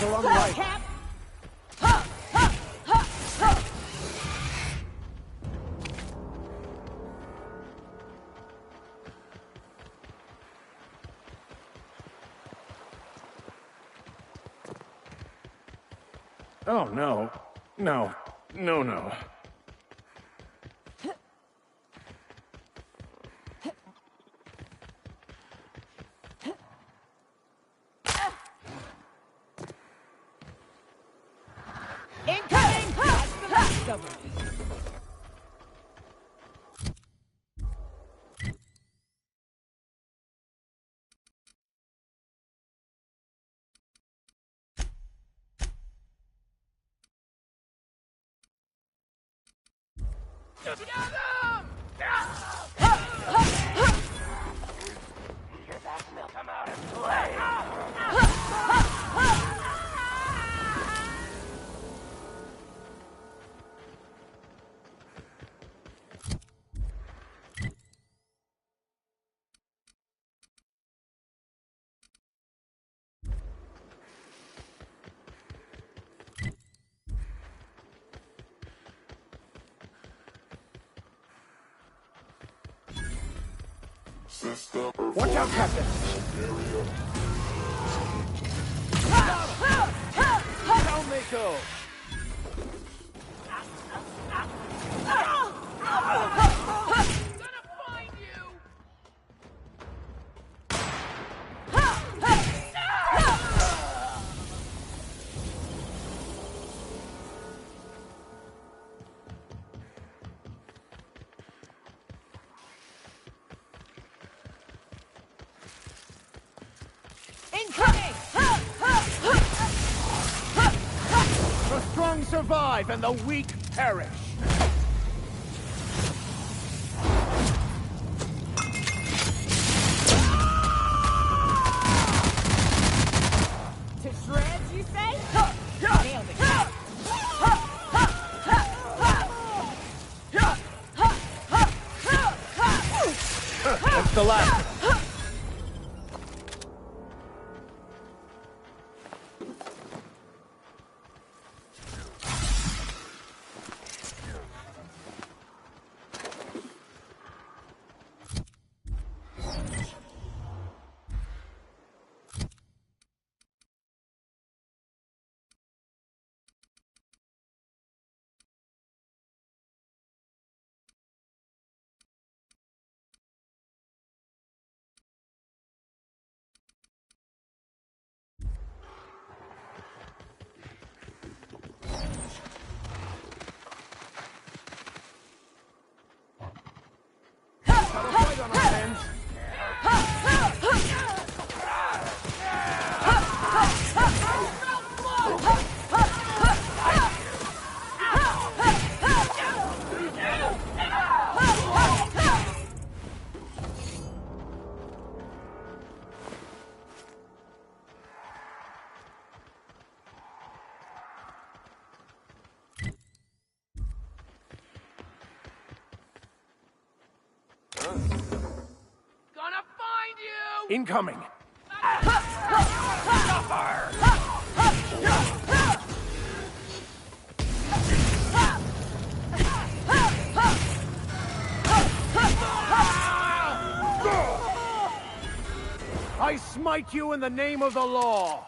Speaker 6: Along the right.
Speaker 11: Oh, no. No. No, no.
Speaker 6: Incoming! That's the last of them.
Speaker 11: Just get them!
Speaker 17: Hear that smell? Come out and play!
Speaker 11: Watch out, Captain! Down they go!
Speaker 6: Incoming!
Speaker 11: The strong survive and the weak perish!
Speaker 6: To shreds, you say? Nailed it.
Speaker 11: That's the last. Incoming! I smite you in the name of the law!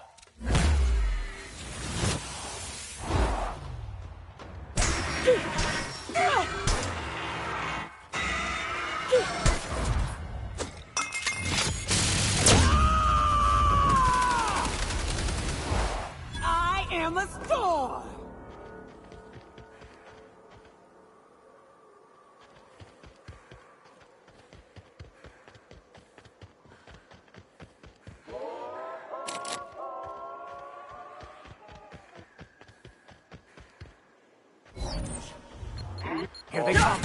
Speaker 6: I am a storm!
Speaker 11: Here they come!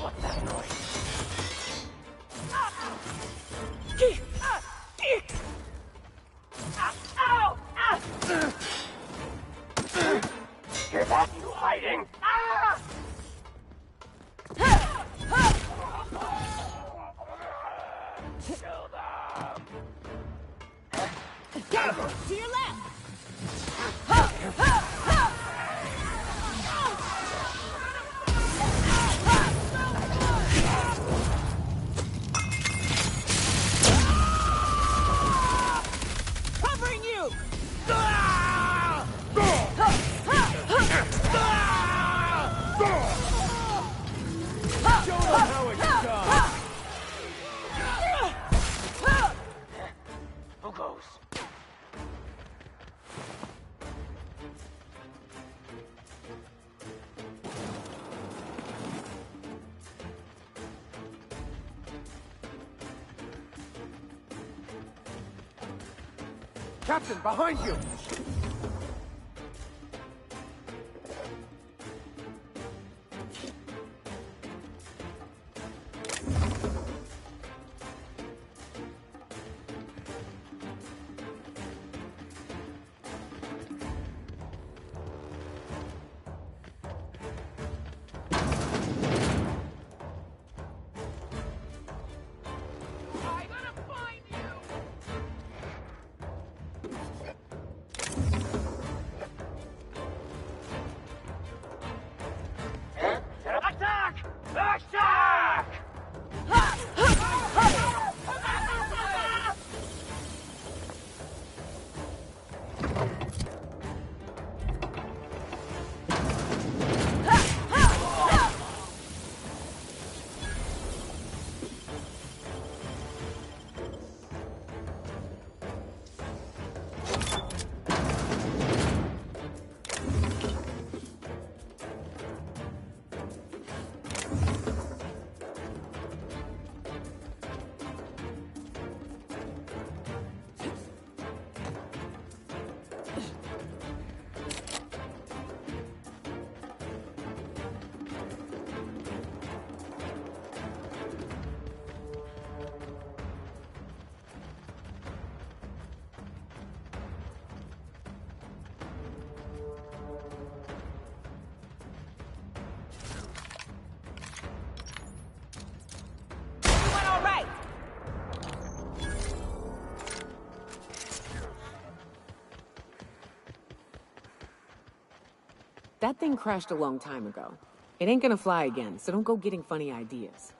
Speaker 11: What's that noise? Hear that, you hiding? Kill them!
Speaker 2: To your left!
Speaker 6: Covering you!
Speaker 11: Show them how it's done! Who goes? Captain, behind you!
Speaker 17: Attack! Attack!
Speaker 6: That thing crashed a long time ago. It ain't gonna fly again, so don't go getting funny ideas.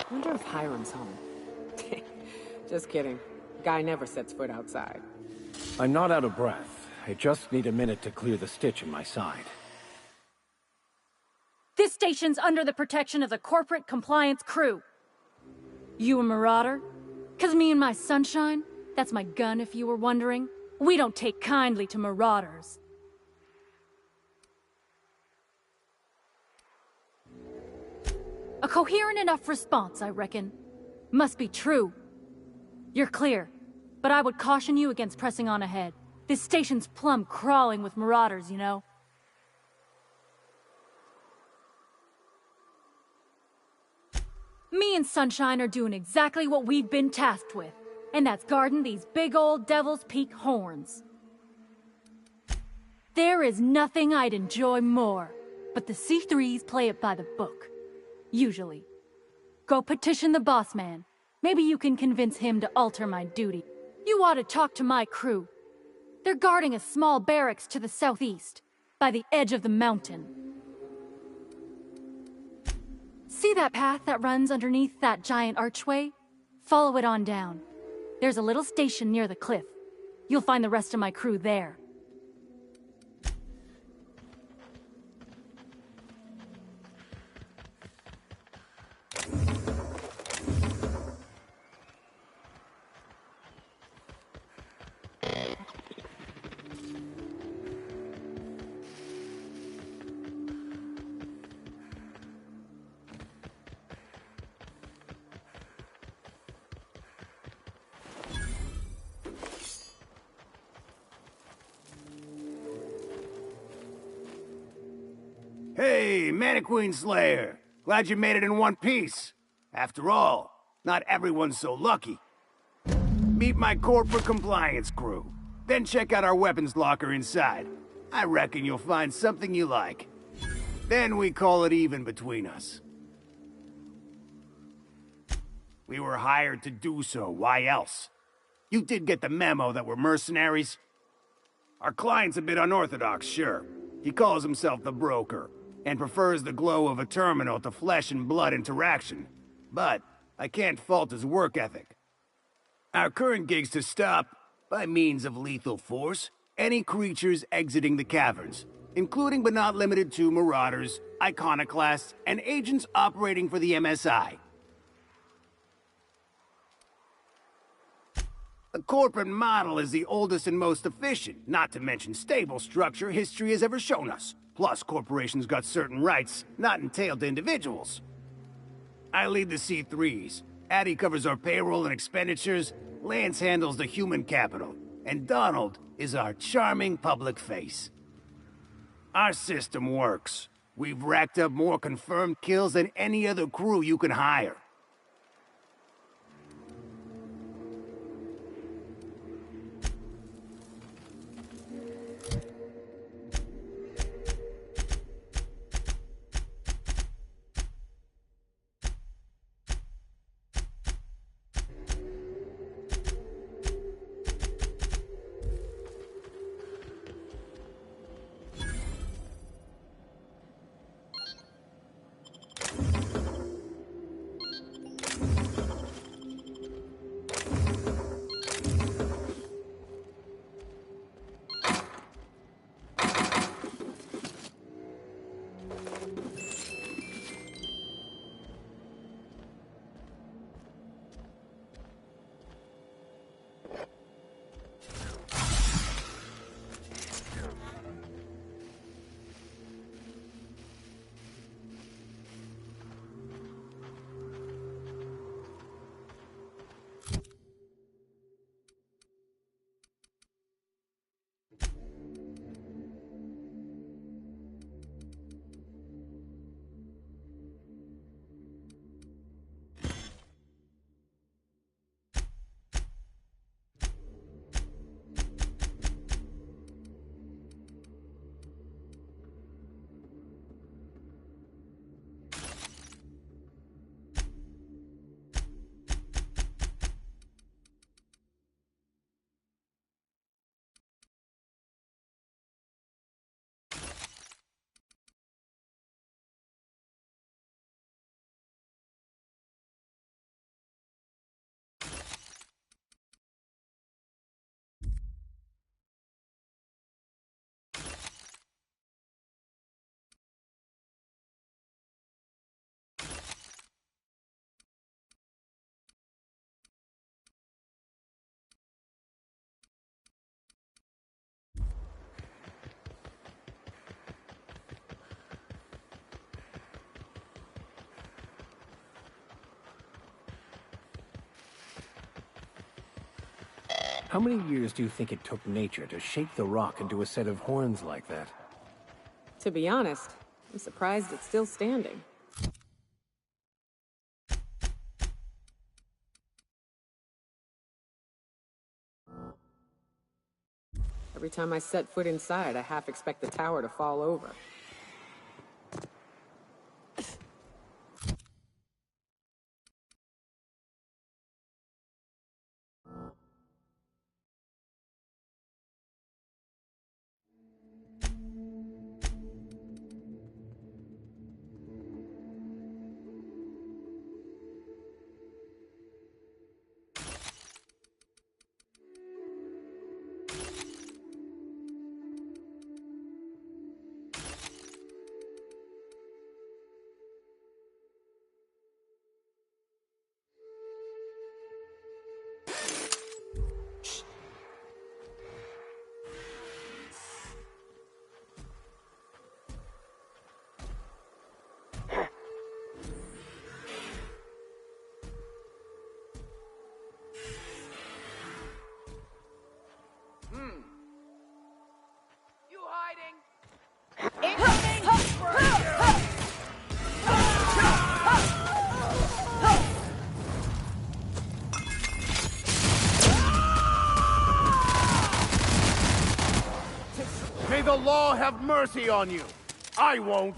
Speaker 6: Wonder if Hiram's home. Just kidding. Guy never sets foot outside.
Speaker 11: I'm not out of breath. I just need a minute to clear the stitch in my side.
Speaker 8: This station's under the protection of the Corporate Compliance Crew. You a marauder? 'Cause me and my sunshine, that's my gun if you were wondering, we don't take kindly to marauders. A coherent enough response, I reckon. Must be true. You're clear, but I would caution you against pressing on ahead. This station's plumb crawling with marauders, you know? Me and Sunshine are doing exactly what we've been tasked with, and that's guarding these big old Devil's Peak horns. There is nothing I'd enjoy more, but the C3s play it by the book. Usually. Go petition the boss man. Maybe you can convince him to alter my duty. You ought to talk to my crew. They're guarding a small barracks to the southeast, by the edge of the mountain. See that path that runs underneath that giant archway? Follow it on down. There's a little station near the cliff. You'll find the rest of my crew there.
Speaker 15: Hey, Mannequin Slayer! Glad you made it in one piece. After all, not everyone's so lucky. Meet my Corporate Compliance Crew. Then check out our weapons locker inside. I reckon you'll find something you like. Then we call it even between us. We were hired to do so, why else? You did get the memo that we're mercenaries? Our client's a bit unorthodox, sure. He calls himself the Broker, and prefers the glow of a terminal to flesh and blood interaction. But I can't fault his work ethic. Our current gig's to stop, by means of lethal force, any creatures exiting the caverns, including but not limited to marauders, iconoclasts, and agents operating for the MSI. The corporate model is the oldest and most efficient, not to mention stable structure history has ever shown us. Plus, corporations got certain rights not entailed to individuals. I lead the C3s. Addie covers our payroll and expenditures, Lance handles the human capital, and Donald is our charming public face. Our system works. We've racked up more confirmed kills than any other crew you can hire.
Speaker 11: How many years do you think it took nature to shape the rock into a set of horns like that?
Speaker 6: To be honest, I'm surprised it's still standing. Every time I set foot inside, I half expect the tower to fall over.
Speaker 15: May the law have mercy on you. I won't.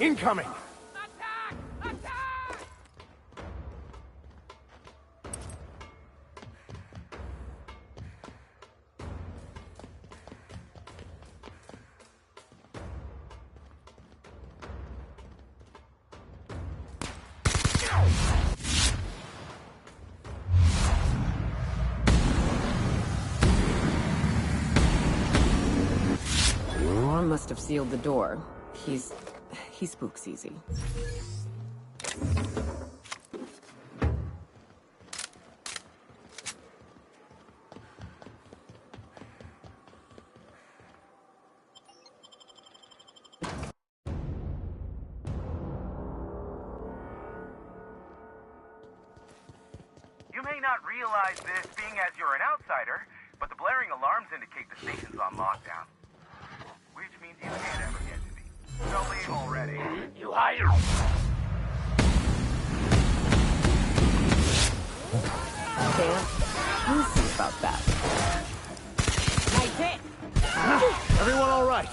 Speaker 11: Incoming!
Speaker 6: Orm must have sealed the door. He spooks easy.
Speaker 3: may not realize this being as you're an outsider, but the blaring alarms indicate the station's on lockdown. Which means you can't ever get to me. So leave already.
Speaker 17: You hire.
Speaker 6: Can't. We'll see about that. Nice hit!
Speaker 11: Everyone all right?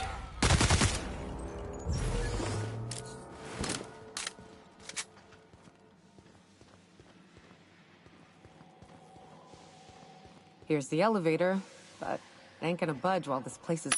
Speaker 6: Here's the elevator, but it ain't gonna budge while this place is...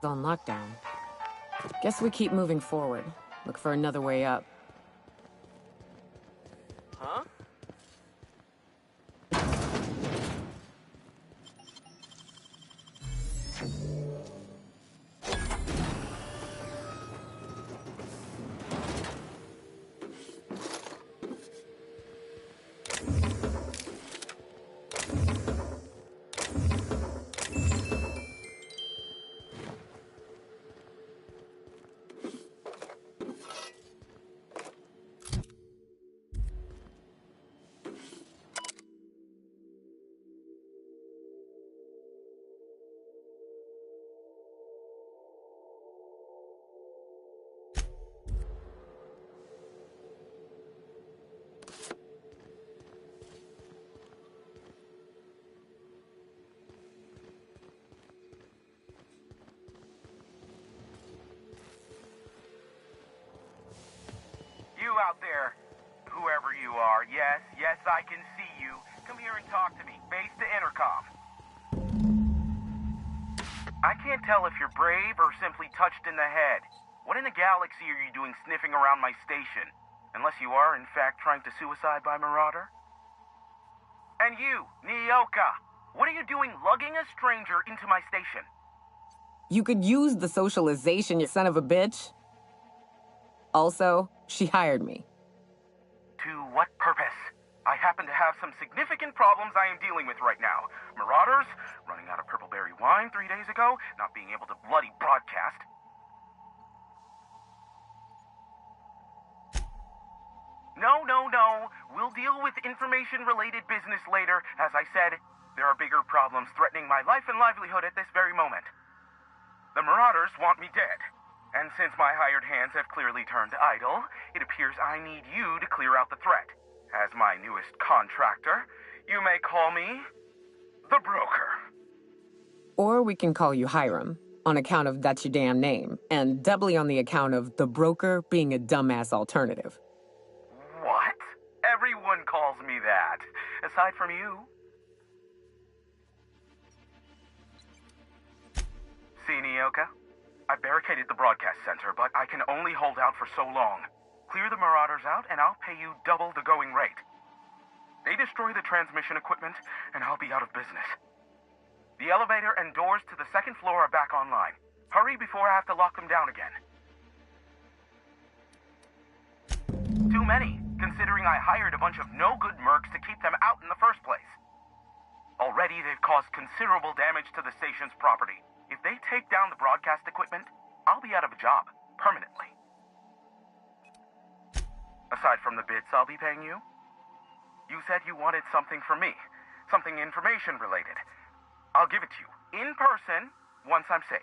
Speaker 6: on lockdown. Guess we keep moving forward. Look for another way up.
Speaker 3: Huh? You out there, whoever you are, yes, I can see you. Come here and talk to me. Base to intercom. I can't tell if you're brave or simply touched in the head. What in the galaxy are you doing sniffing around my station? Unless you are, in fact, trying to suicide by Marauder? And you, Nyoka, what are you doing lugging a stranger into my station?
Speaker 6: You could use the socialization, you son of a bitch. Also, she hired me.
Speaker 3: To what purpose? I happen to have some significant problems I am dealing with right now. Marauders, running out of purpleberry wine 3 days ago, not being able to bloody broadcast. No. We'll deal with information-related business later. As I said, there are bigger problems threatening my life and livelihood at this very moment. The Marauders want me dead. And since my hired hands have clearly turned idle, it appears I need you to clear out the threat. As my newest contractor, you may call me the Broker.
Speaker 6: Or we can call you Hiram, on account of that's your damn name, and doubly on the account of the Broker being a dumbass alternative.
Speaker 3: What? Everyone calls me that, aside from you. See, Nyoka? I barricaded the broadcast center, but I can only hold out for so long. Clear the Marauders out, and I'll pay you double the going rate. They destroy the transmission equipment, and I'll be out of business. The elevator and doors to the second floor are back online. Hurry before I have to lock them down again. Too many, considering I hired a bunch of no-good mercs to keep them out in the first place. Already, they've caused considerable damage to the station's property. If they take down the broadcast equipment, I'll be out of a job, permanently. Aside from the bits I'll be paying you, you said you wanted something from me, something information-related. I'll give it to you, in person, once I'm safe.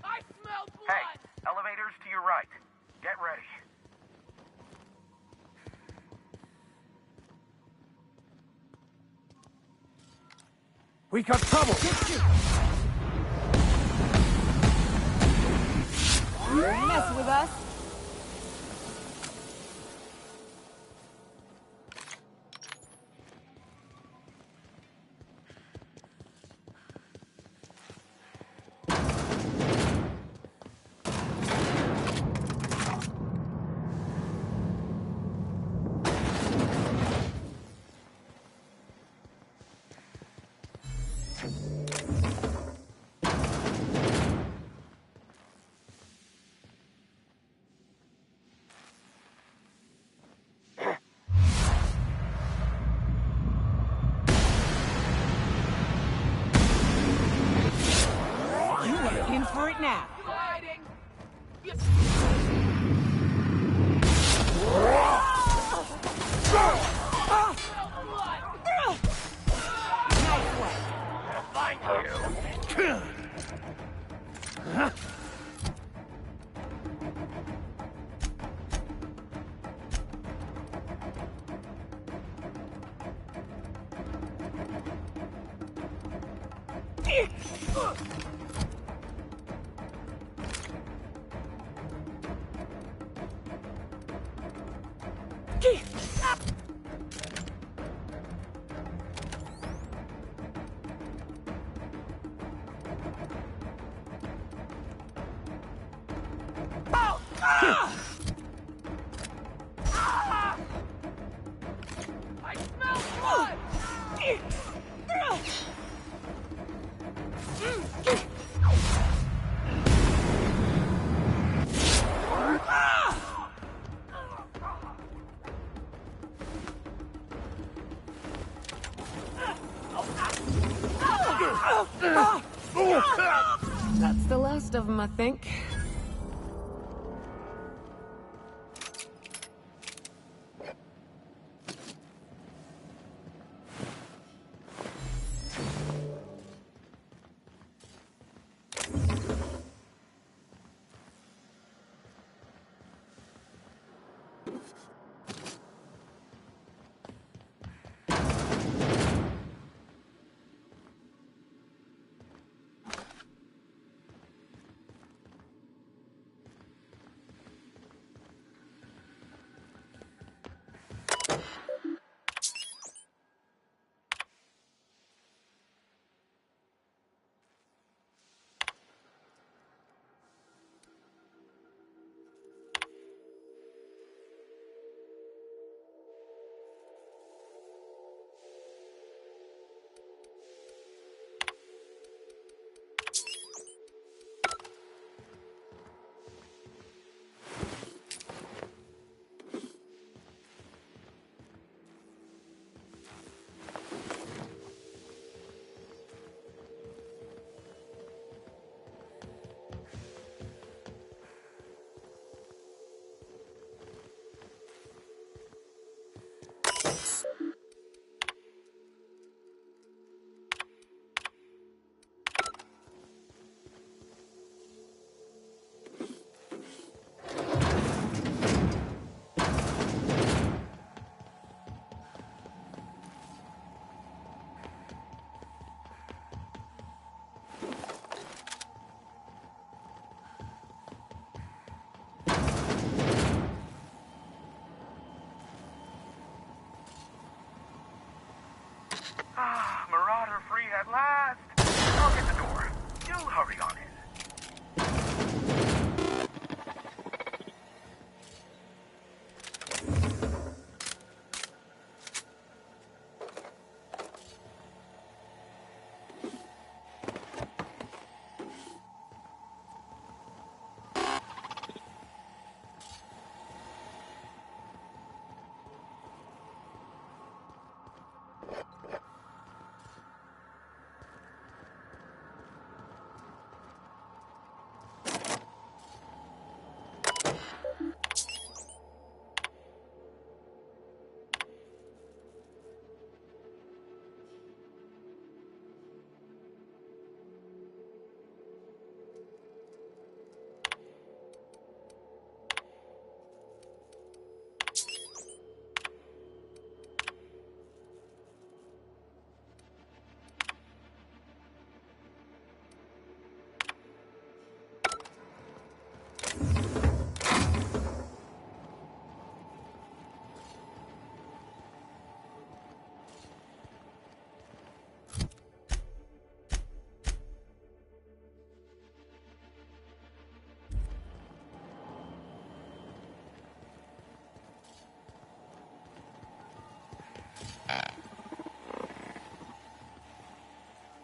Speaker 17: I smell blood!
Speaker 3: Hey, elevators to your right. Get ready.
Speaker 11: We got trouble!
Speaker 6: Mess with us? In for it now.
Speaker 17: Hiding! I smell blood!
Speaker 6: That's the last of them, I think.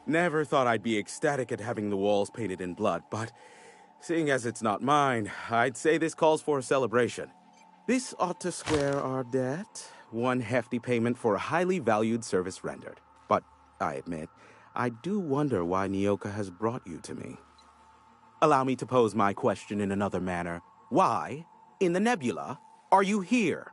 Speaker 3: Never thought I'd be ecstatic at having the walls painted in blood, but seeing as it's not mine, I'd say this calls for a celebration. This ought to square our debt. One hefty payment for a highly valued service rendered. But I admit, I do wonder why Nyoka has brought you to me. Allow me to pose my question in another manner. Why, in the nebula, are you here?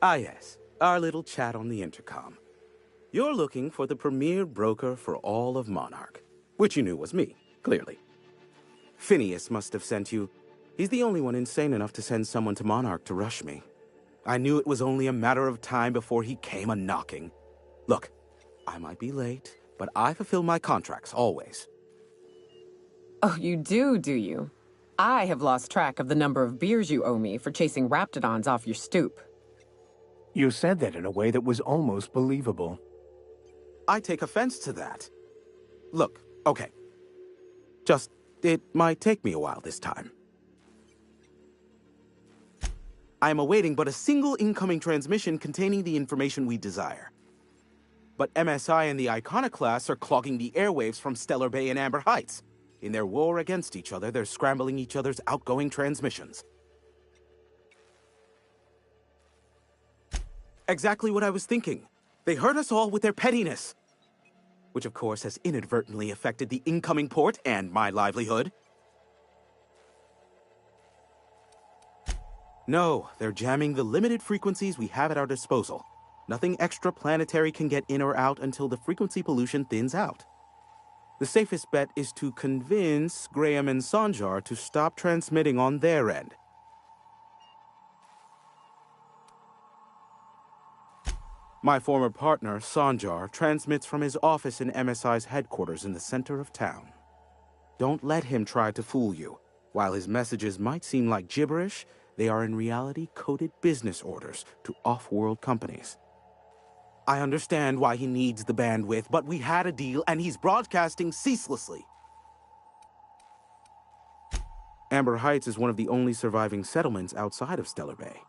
Speaker 3: Ah yes, our little chat on the intercom. You're looking for the premier broker for all of Monarch, which you knew was me, clearly. Phineas must have sent you. He's the only one insane enough to send someone to Monarch to rush me. I knew it was only a matter of time before he came a-knocking. Look, I might be late, but I fulfill my contracts, always.
Speaker 6: Oh, you do you? I have lost track of the number of beers you owe me for chasing Raptidons off your stoop.
Speaker 11: You said that in a way that was almost believable.
Speaker 3: I take offense to that. Look, okay. It might take me a while this time. I am awaiting but a single incoming transmission containing the information we desire. But MSI and the Iconoclasts are clogging the airwaves from Stellar Bay and Amber Heights. In their war against each other, they're scrambling each other's outgoing transmissions. Exactly what I was thinking. They hurt us all with their pettiness. Which of course has inadvertently affected the incoming port and my livelihood. No, they're jamming the limited frequencies we have at our disposal. Nothing extraplanetary can get in or out until the frequency pollution thins out. The safest bet is to convince Graham and Sanjar to stop transmitting on their end. My former partner, Sanjar, transmits from his office in MSI's headquarters in the center of town. Don't let him try to fool you. While his messages might seem like gibberish, they are in reality coded business orders to off-world companies. I understand why he needs the bandwidth, but we had a deal and he's broadcasting ceaselessly. Amber Heights is one of the only surviving settlements outside of Stellar Bay.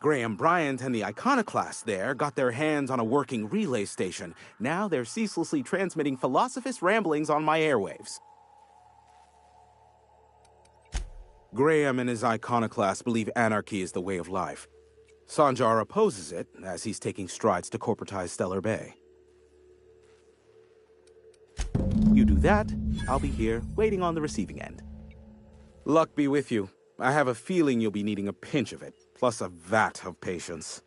Speaker 3: Graham Bryant and the Iconoclasts there got their hands on a working relay station. Now they're ceaselessly transmitting Philosophist ramblings on my airwaves. Graham and his Iconoclasts believe anarchy is the way of life. Sanjar opposes it, as he's taking strides to corporatize Stellar Bay. You do that, I'll be here, waiting on the receiving end. Luck be with you. I have a feeling you'll be needing a pinch of it, plus a vat of patience.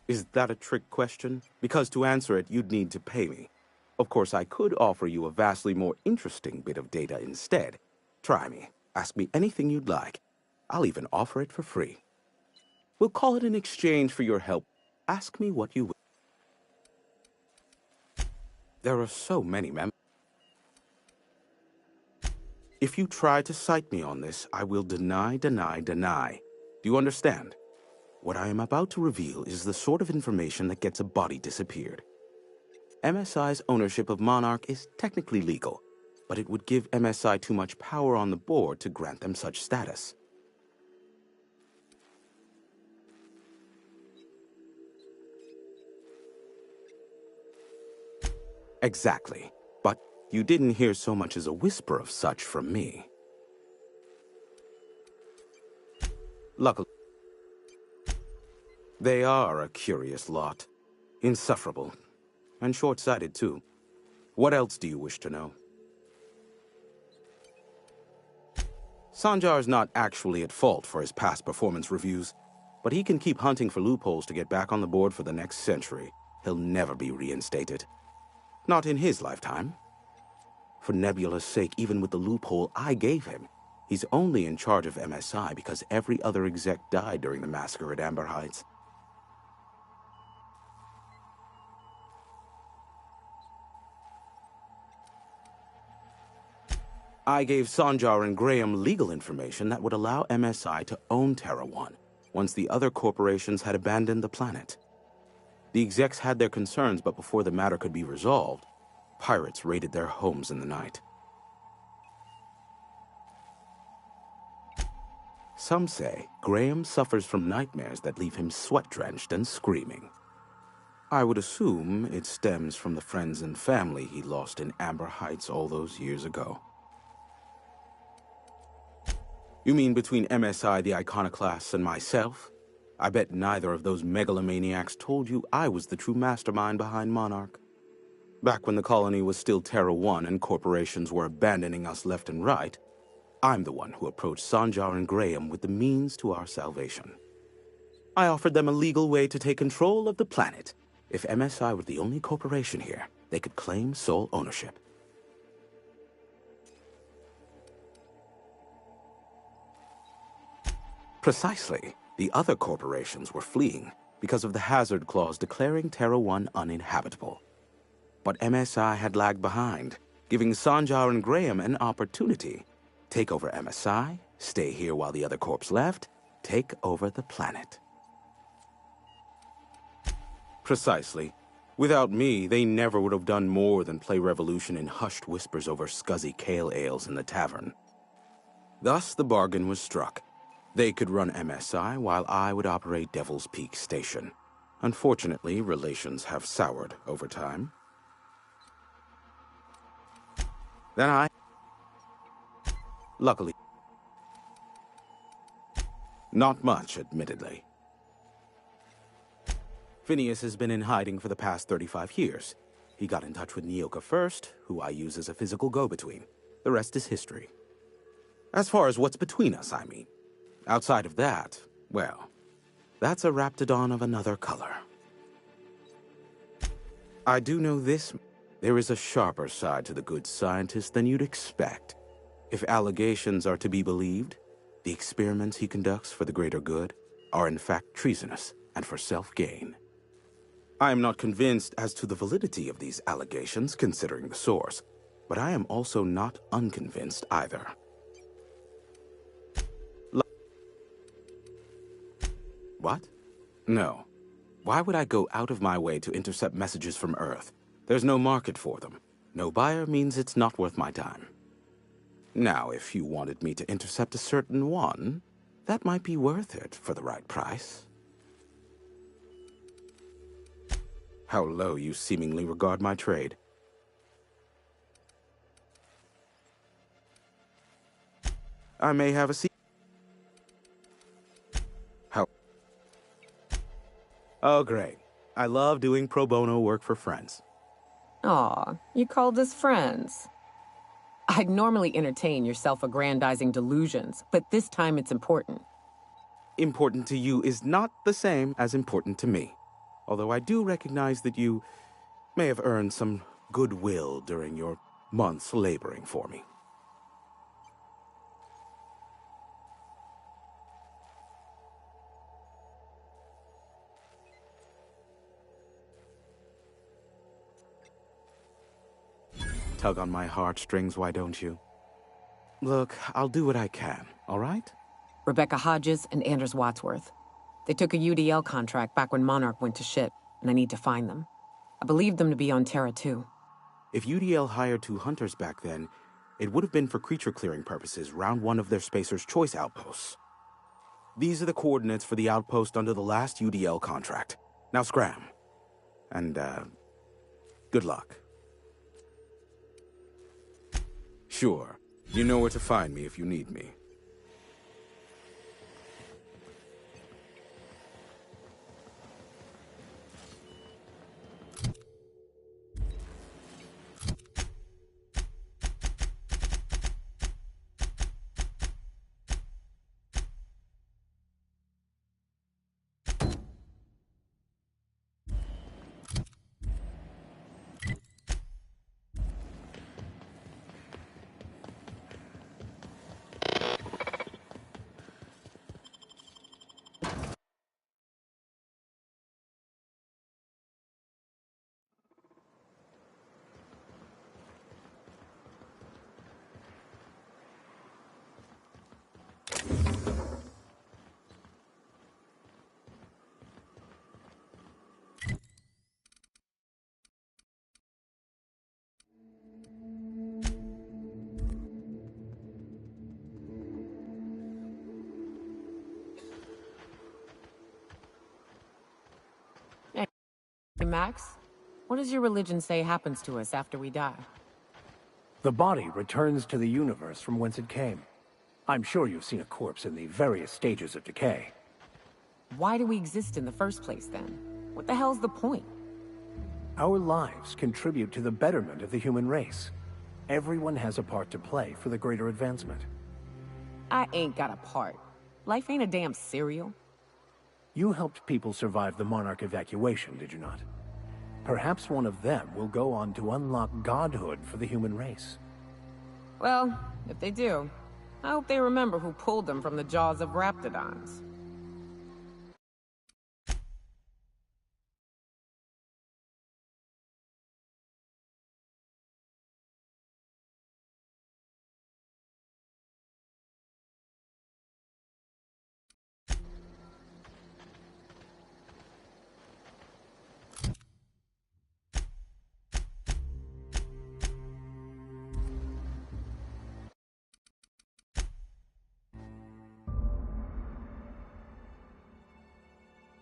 Speaker 3: Is that a trick question? Because to answer it, you'd need to pay me. Of course, I could offer you a vastly more interesting bit of data instead. Try me. Ask me anything you'd like. I'll even offer it for free. We'll call it an exchange for your help. Ask me what you will. There are so many If you try to cite me on this, I will deny. Do you understand? What I am about to reveal is the sort of information that gets a body disappeared. MSI's ownership of Monarch is technically legal, but it would give MSI too much power on the board to grant them such status. Exactly. But you didn't hear so much as a whisper of such from me. Luckily, they are a curious lot. Insufferable. And short-sighted, too. What else do you wish to know? Sanjar's not actually at fault for his past performance reviews, but he can keep hunting for loopholes to get back on the board for the next century. He'll never be reinstated. Not in his lifetime. For Nebula's sake, even with the loophole I gave him, he's only in charge of MSI because every other exec died during the massacre at Amber Heights. I gave Sanjar and Graham legal information that would allow MSI to own Terra One, once the other corporations had abandoned the planet. The execs had their concerns, but before the matter could be resolved,
Speaker 9: pirates raided their homes in the night. Some say Graham suffers from nightmares that leave him sweat-drenched and screaming. I would assume it stems from the friends and family he lost in Amber Heights all those years ago. You mean between MSI the Iconoclasts and myself? I bet neither of those megalomaniacs told you I was the true mastermind behind Monarch. Back when the colony was still Terra 1 and corporations were abandoning us left and right, I'm the one who approached Sanjar and Graham with the means to our salvation. I offered them a legal way to take control of the planet. If MSI were the only corporation here, they could claim sole ownership. Precisely. The other corporations were fleeing because of the hazard clause declaring Terra 1 uninhabitable. But MSI had lagged behind, giving Sanjar and Graham an opportunity. Take over MSI, stay here while the other corps left, take over the planet. Precisely. Without me, they never would have done more than play Revolution in hushed whispers over scuzzy kale ales in the tavern. Thus the bargain was struck. They could run MSI while I would operate Devil's Peak Station. Unfortunately, relations have soured over time. Then luckily, not much, admittedly. Phineas has been in hiding for the past 35 years. He got in touch with Nyoka first, who I use as a physical go-between. The rest is history. As far as what's between us, I mean. Outside of that, well, that's a Raptidon of another color. I do know this. There is a sharper side to the good scientist than you'd expect. If allegations are to be believed, the experiments he conducts for the greater good are in fact treasonous and for self-gain. I am not convinced as to the validity of these allegations, considering the source, but I am also not unconvinced either. What? No. Why would I go out of my way to intercept messages from Earth? There's no market for them. No buyer means it's not worth my time. Now, if you wanted me to intercept a certain one, that might be worth it for the right price. How low you seemingly regard my trade. I may have a seat. How? Oh, great. I love doing pro bono work for friends.
Speaker 6: Aw, you called us friends. I'd normally entertain your self-aggrandizing delusions, but this time it's important.
Speaker 9: Important to you is not the same as important to me. Although I do recognize that you may have earned some goodwill during your months laboring for me. Tug on my heartstrings, why don't you? Look, I'll do what I can, all right?
Speaker 6: Rebecca Hodges and Anders Wadsworth. They took a UDL contract back when Monarch went to shit, and I need to find them. I believe them to be on Terra 2.
Speaker 9: If UDL hired 2 hunters back then, it would have been for creature clearing purposes round one of their Spacer's Choice outposts. These are the coordinates for the outpost under the last UDL contract. Now scram. And, good luck. Sure. You know where to find me if you need me.
Speaker 6: Hey, Max, what does your religion say happens to us after we die?
Speaker 11: The body returns to the universe from whence it came. I'm sure you've seen a corpse in the various stages of decay.
Speaker 6: Why do we exist in the first place, then? What the hell's the point?
Speaker 11: Our lives contribute to the betterment of the human race. Everyone has a part to play for the greater advancement.
Speaker 6: I ain't got a part. Life ain't a damn cereal.
Speaker 11: You helped people survive the Monarch evacuation, did you not? Perhaps one of them will go on to unlock godhood for the human race.
Speaker 6: Well, if they do, I hope they remember who pulled them from the jaws of Raptidons.